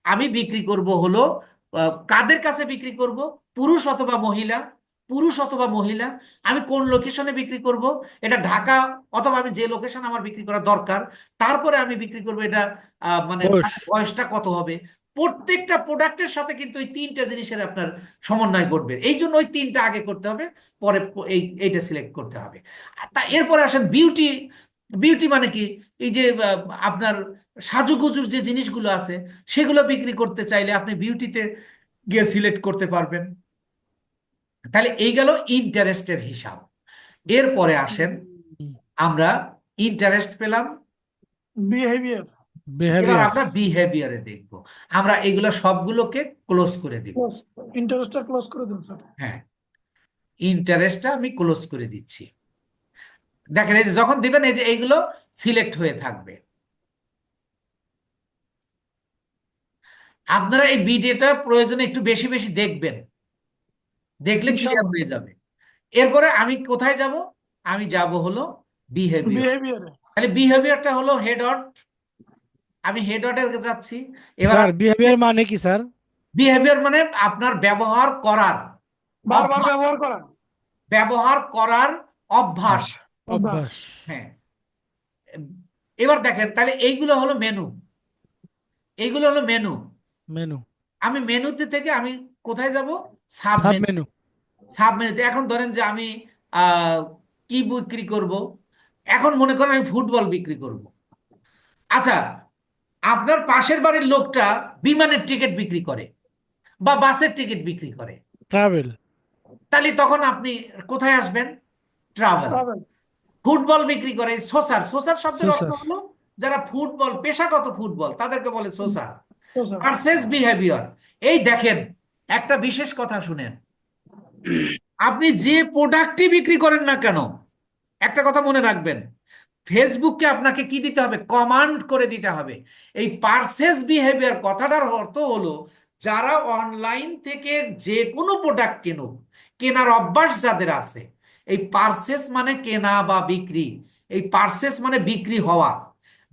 আমি বিক্রি করব হলো কাদের কাছে বিক্রি করব, পুরুষ অথবা মহিলা, পুরুষ অথবা মহিলা, আমি কোন লোকেশনে বিক্রি করব, এটা ঢাকা অথবা আমি যে লোকেশন আমার বিক্রি করা দরকার, তারপরে আমি বিক্রি করব এটা মানে বয়স। বয়সটা কত হবে। প্রত্যেকটা প্রোডাক্টের সাথে কিন্তু ওই তিনটা জিনিসের আপনার সমন্বয় ঘটবে, এই জন্য ওই তিনটা আগে করতে হবে, পরে এইটা সিলেক্ট করতে হবে। তা এরপরে আসেন বিউটি। বিউটি মানে কি? এই যে আপনার সাজুগুজুর যে জিনিসগুলো আছে, সেগুলো বিক্রি করতে চাইলে আপনি বিউটিতে গিয়ে সিলেক্ট করতে পারবেন। তাহলে এই গেল ইন্টারেস্টের হিসাব। এরপরে আসেন, আমরা ইন্টারেস্ট পেলাম, বিহেভিয়ার। এবার বিহেভিয়ার। আমরা বিহেভিয়ারে দেখব। আমরা এগুলো সবগুলোকে ক্লোজ করে দিব। ইন্টারেস্টটা ক্লোজ করে দিন স্যার। হ্যাঁ, ইন্টারেস্টটা আমি ক্লোজ করে দিচ্ছি। দেখেন এই যে যখন দিবেন, এই যে এইগুলো সিলেক্ট হয়ে থাকবে। আপনারা এই ভিডিওটা প্রয়োজনে একটু বেশি বেশি দেখবেন, দেখলে ক্লিয়ার ইনশাআল্লাহ। হয়ে যাবে। এরপরে আমি কোথায় যাব? আমি যাব হলো বিহেভিয়ার। বিহেভিয়ারে। তাহলে বিহেভিয়ারটা হলো হেড অট, আমি হেড অটে যাচ্ছি। এবার স্যার বিহেভিয়ার মানে কি স্যার? বিহেভিয়ার মানে আপনার ব্যবহার করার বারবার অভ্যাস, ব্যবহার করা। ব্যবহার করার অভ্যাস। অভ্যাস। হ্যাঁ, এবার দেখেন তাহলে এইগুলো হলো মেনু, এইগুলো হলো মেনু। মেনু। আমি মেনুতে থেকে আমি কোথায় যাব? Sub sub menu. Menu. Sub মেনুতে এখন ধরেন যে আমি আহ, কি বিক্রি করব, এখন মনে করেন আমি ফুটবল বিক্রি করব। আচ্ছা, আপনার পাশের বাড়ির লোকটা বিমানের টিকিট বিক্রি করে বা বাসের টিকিট বিক্রি করে, ট্রাভেল। তাহলে তখন আপনি কোথায় আসবেন? ট্রাভেল। ট্রাভেল। ফুটবল বিক্রি করে, সোসার, সোসার শব্দের অর্থ সোসার। হলো যারা ফুটবল, পেশাগত ফুটবল, তাদেরকে বলে সোসার। তো স্যার। ভার্সেস বিহেভিয়ার, এই দেখেন একটা বিশেষ কথা শুনেন, আপনি যে প্রোডাক্টই বিক্রি করেন না কেন, একটা কথা মনে রাখবেন, ফেসবুককে আপনাকে কি দিতে হবে? কমান্ড করে দিতে হবে। এই পারচেজ বিহেভিয়ার কথাটার অর্থ হলো যারা অনলাইন থেকে যে কোনো প্রোডাক্ট কেনুক, কেনার অভ্যাস যাদের আছে, এই পারচেজ মানে কেনা বা বিক্রি, এই পারচেজ মানে বিক্রি হওয়া,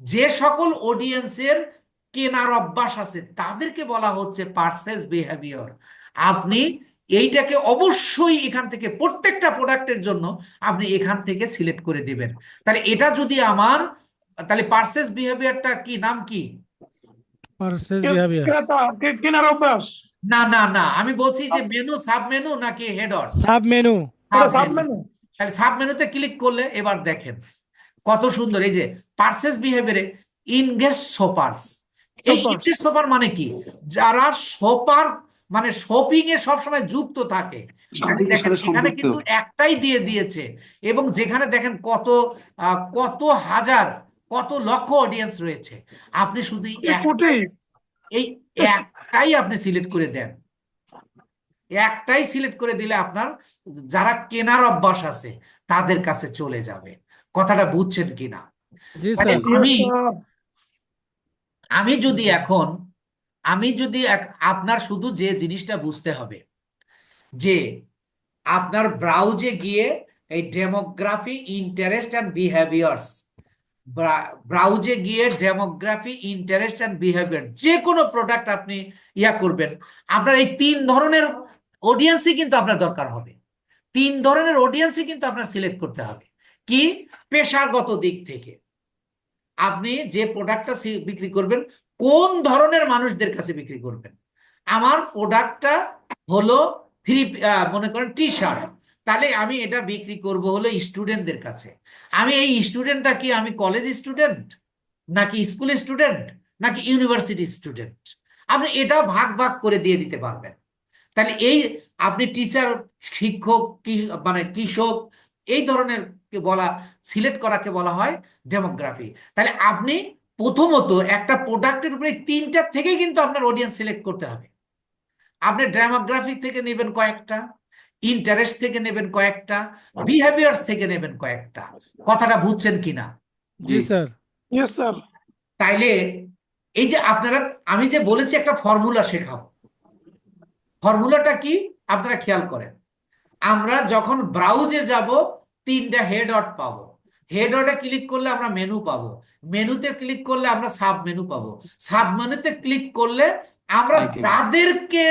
যে সকল অডিয়েন্সের কেনার অভ্যাস আছে তাদেরকে বলা হচ্ছে পারচেজ বিহেভিয়ার। আপনি এইটাকে অবশ্যই এখান থেকে প্রত্যেকটা প্রোডাক্টের জন্য আপনি এখান থেকে সিলেক্ট করে দিবেন। তাহলে এটা যদি আমার, তাহলে পারচেজ বিহেভিয়ারটা কি, নাম কি? পারচেজ বিহেভিয়ার, ক্রেতা কেনার অভ্যাস, না না না, আমি বলছি যে মেনু, সাব মেনু নাকি হেডার? সাব মেনু, এটা সাব সাব মেনু। মেনু। তাহলে সাব মেনুতে ক্লিক করলে এবার দেখেন কত সুন্দর এই যে পার্সেস বিহেভিয়ারে ইনগেজ শপার্স। এই Shoppers। ইনগেজ শপার মানে কি? যারা শপার মানে শপিং এ সবসময় যুক্ত থাকে। তাহলে শপিং এর দেখেন সাথে এখানে সম্পৃক্ত। কিন্তু একটাই দিয়ে দিয়েছে, এবং যেখানে দেখেন কত হাজার, কত লক্ষ অডিয়েন্স রয়েছে। আপনি শুধু কোটি। এই একটাই আপনি সিলেক্ট করে দেন, একটাই সিলেক্ট করে দিলে আপনার যারা কেনার অভ্যাস আছে তাদের কাছে চলে যাবে। কথাটা বুঝছেন কিনা? জি মানে স্যার, Yes, আমি sir। আমি যদি এখন আমি যদি আপনার শুধু যে জিনিসটা বুঝতে হবে যে আপনার ব্রাউজে গিয়ে এই ডেমোগ্রাফি, ইন্টারেস্ট অ্যান্ড বিহেভিয়ার্স, ব্রাউজে গিয়ে ডেমোগ্রাফি, ইন্টারেস্ট অ্যান্ড বিহেভিয়ার যে কোনো প্রোডাক্ট আপনি করবেন, আপনার এই তিন ধরনের অডিয়েন্সই কিন্তু আপনার দরকার হবে। তিন ধরনের অডিয়েন্সই কিন্তু আপনার সিলেক্ট করতে হবে। কি? পেশাগত দিক থেকে আপনি যে প্রোডাক্টটা বিক্রি করবেন কোন ধরনের মানুষদের কাছে বিক্রি করবেন। আমার প্রোডাক্টটা হলো মনে করেন টি শার্ট, তাহলে আমি এটা বিক্রি করব হলো স্টুডেন্টদের কাছে। আমি এই স্টুডেন্টটা কি আমি কলেজ স্টুডেন্ট, নাকি স্কুল স্টুডেন্ট, নাকি ইউনিভার্সিটি স্টুডেন্ট, আপনি এটা ভাগ ভাগ করে দিয়ে দিতে পারবেন। তাহলে এই আপনি টিচার, শিক্ষক, মানে কৃষক, এই ধরনের বলা, সিলেক্ট করাকে বলা হয় ডেমোগ্রাফি। তাহলে আপনি প্রথমত একটা প্রোডাক্টের উপরে তিনটা থেকে কিন্তু আপনার অডিয়েন্স সিলেক্ট করতে হবে। আপনি ডেমোগ্রাফি থেকে নেবেন কয়েকটা, ইন্টারেস্ট থেকে নেবেন কয়েকটা, বিহেভিয়ার্স থেকে নেবেন কয়েকটা। কথাটা বুঝছেন কিনা? জি স্যার, Yes, sir। তাইলে এই যে আপনারা, আমি যে বলেছি একটা ফর্মুলা শেখাবো, ফর্মুলাটা কি আপনারা খেয়াল করেন। আমরা যখন ব্রাউজে যাব তিনটা হেড ডট পাবো, হেড ডটে ক্লিক করলে আমরা মেনু পাবো, মেনুতে ক্লিক করলে আমরা সাব মেনু পাবো, সাব মেনুতে ক্লিক করলে আমরা Item। যাদেরকে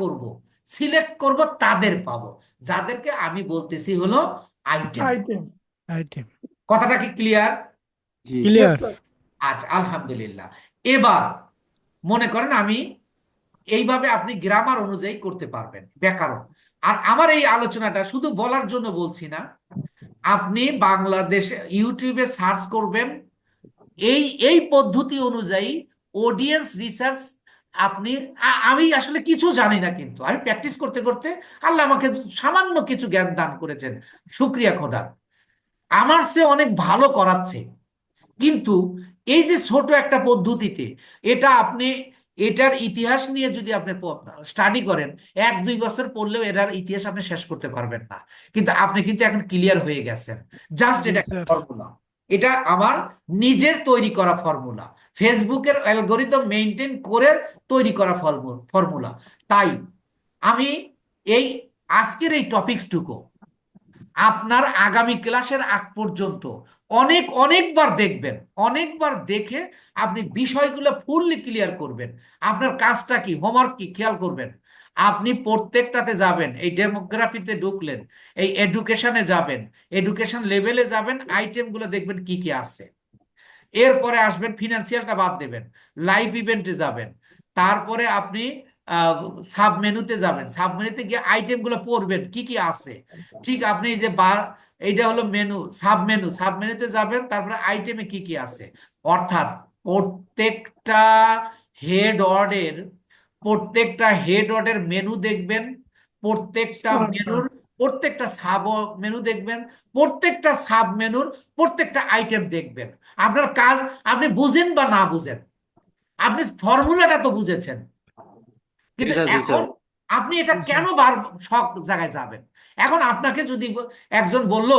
করব, সিলেক্ট করব তাদের পাবো, যাদেরকে আমি বলতেছি হলো আইটেম। আইটেম। আইটেম, কথাটা কি ক্লিয়ার? জি। Yes, clear, sir। আচ্ছা, আলহামদুলিল্লাহ। এবার মনে করেন আমি এইভাবে আপনি গ্রামার অনুযায়ী করতে পারবেন, ব্যাকরণ। আর আমার এই আলোচনাটা শুধু বলার জন্য বলছি না, আপনি বাংলাদেশে ইউটিউবে সার্চ করবেন এই এই পদ্ধতি অনুযায়ী অডিয়েন্স রিসার্চ। আপনি আমি আসলে কিছু জানি না, কিন্তু আমি প্র্যাকটিস করতে করতে আল্লাহ আমাকে সামান্য কিছু জ্ঞান দান করেছেন, শুক্রিয়া খোদার। আমার সে অনেক ভালো করাচ্ছে, কিন্তু এই যে ছোট একটা পদ্ধতিতে এটা আপনি, এটার ইতিহাস নিয়ে যদি আপনি স্টাডি করেন 1-2 বছর পড়লেও এটার ইতিহাস আপনি শেষ করতে পারবেন না। কিন্তু আপনি কিন্তু এখন ক্লিয়ার হয়ে গেছেন। জাস্ট জি এটা একটা স্যার, ফর্মুলা, এটা আমার নিজের তৈরি করা ফর্মুলা, ফেসবুকের অ্যালগোরিদম মেনটেন করে তৈরি করা ফর্মুলা। তাই আমি এই আজকের এই টপিকসটুকু আপনার আগামী ক্লাসের আগ পর্যন্ত অনেকবার দেখবেন, অনেকবার দেখে আপনি বিষয়গুলো ফুললি ক্লিয়ার করবেন। আপনার কাজটা কি, হোমওয়ার্ক কি খেয়াল করবেন। আপনি প্রত্যেকটাতে যাবেন, এই ডেমোগ্রাফিতে ঢুকলেন, এই এডুকেশনে যাবেন, এডুকেশন লেভেলে যাবেন, আইটেমগুলো দেখবেন কি কি আছে। এরপরে আসবেন, ফিনান্সিয়ালটা বাদ দেবেন, লাইভ ইভেন্টে যাবেন, তারপরে আপনি সাব মেনুতে যাবেন, সাব মেনুতে গিয়ে আইটেমগুলো পড়বেন কি কি আছে। ঠিক আপনি এই যে এইটা হলো মেনু, সাব মেনু, সাব মেনুতে যাবেন, তারপরে আইটেমে কি কি আছে। অর্থাৎ প্রত্যেকটা হেড ওয়ার্ডের প্রত্যেকটা হেড ওয়ার্ডের মেনু দেখবেন, প্রত্যেকটা মেনুর প্রত্যেকটা সাব মেনু দেখবেন, প্রত্যেকটা সাব মেনুর প্রত্যেকটা আইটেম দেখবেন। আপনার কাজ, আপনি বুঝেন বা না বুঝেন, আপনি ফর্মুলাটা তো বুঝেছেন, কিন্তু জি এখন স্যার। আপনি এটা জি কেন স্যার, সব জায়গায় যাবেন। এখন আপনাকে যদি একজন বলল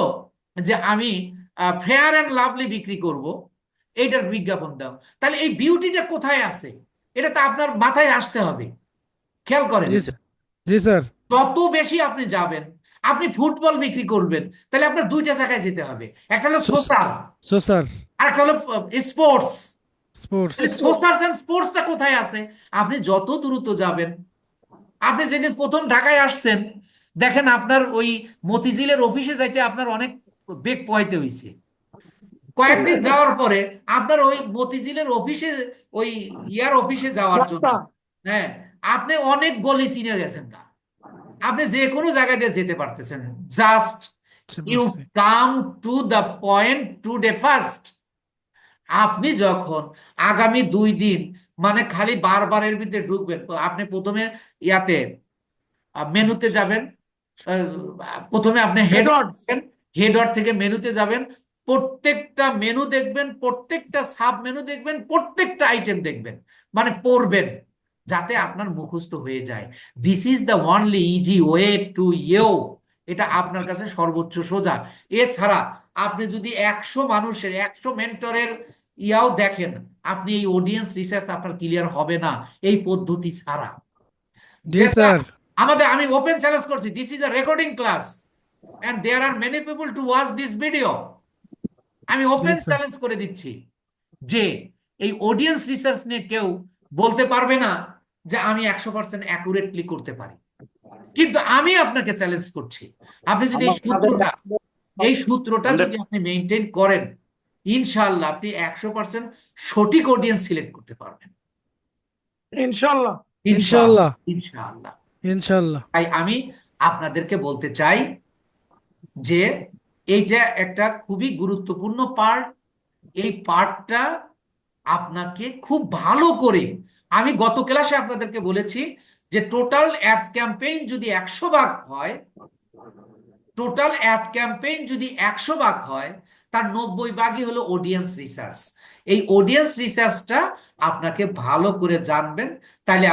যে আমি ফেয়ার অ্যান্ড লাভলি বিক্রি করব, এইটার বিজ্ঞাপন দাও, তাহলে এই বিউটিটা কোথায় আছে, এটা তো আপনার মাথায় আসতে হবে। খেয়াল করেন, জি স্যার, জি স্যার, যত বেশি আপনি যাবেন, আপনি ফুটবল বিক্রি করবেন, তাহলে আপনার দুইটা জায়গায় যেতে হবে, একটা হলো সোশ্যাল, সোশ্যাল, আর একটা হলো স্পোর্টস। স্পোর্টস, সোশ্যাল এন্ড স্পোর্টসটা কোথায় আছে? আপনি যত দ্রুত যাবেন, আপনি যেদিন প্রথম ঢাকায় আসছেন, দেখেন আপনার ওই মতিঝিলের অফিসে যাইতে আপনার অনেক বেগ পোহাইতে হয়েছে, কয়েকদিন যাওয়ার পরে আপনার ওই মতিঝিলের অফিসে, ওই অফিসে যাওয়ার জন্য, হ্যাঁ, আপনি অনেক গলি চিনে গেছেন না, আপনি যে কোনো জায়গায় দিয়ে যেতে পারতেছেন। Just you come to the point today first. আপনি যখন আগামী 2 দিন মানে খালি বারবার এর ভিতরে ঢুকবেন, তো আপনি প্রথমে ইয়াতে মেনুতে যাবেন, প্রথমে আপনি হেডার থেকে মেনুতে যাবেন, প্রত্যেকটা মেনু দেখবেন, প্রত্যেকটা সাব মেনু দেখবেন, প্রত্যেকটা আইটেম দেখবেন, মানে পড়বেন, যাতে আপনার মুখস্থ হয়ে যায়। This is the only easy way to you. এটা আপনার কাছে সর্বোচ্চ সোজা। এছাড়া আপনি যদি 100 মানুষের, 100 মেন্টরের ইয়াও দেখেন, আপনি এই অডিয়েন্স রিসার্চ আপনার ক্লিয়ার হবে না এই পদ্ধতি ছাড়া। জি যেটা স্যার আমি ওপেন চ্যালেঞ্জ করছি, this is a recording class and there are many people to watch this video. আমি ওপেন স্যার। চ্যালেঞ্জ করে দিচ্ছি যে এই অডিয়েন্স রিসার্চ নিয়ে কেউ বলতে পারবে না যে আমি 100% অ্যাকুরেটলি করতে পারি। কিন্তু আমি আপনাকে চ্যালেঞ্জ করছি, আপনি যদি এই সূত্রটা যদি আপনি মেনটেন করেন, ইনশাআল্লাহ আপনি 100% সঠিক অডিয়েন্স সিলেক্ট করতে পারবেন। ইনশাল্লাহ। ইনশাআল্লাহ। ইনশাআল্লাহ। ইনশাআল্লাহ। তাই আমি আপনাদেরকে বলতে চাই যে এইটা একটা খুবই গুরুত্বপূর্ণ পার্ট। এই পার্টটা আপনাকে খুব ভালো করে, আমি গত ক্লাসে আপনাদেরকে বলেছি যে টোটাল অ্যাডস ক্যাম্পেইন যদি 100 ভাগ হয়, টোটাল অ্যাড ক্যাম্পেইন যদি 100 ভাগ হয়, তার 90 ভাগই হলো অডিয়েন্স রিসার্চ। এই অডিয়েন্স রিসার্চটা আপনাকে ভালো করে জানবেন, তাহলে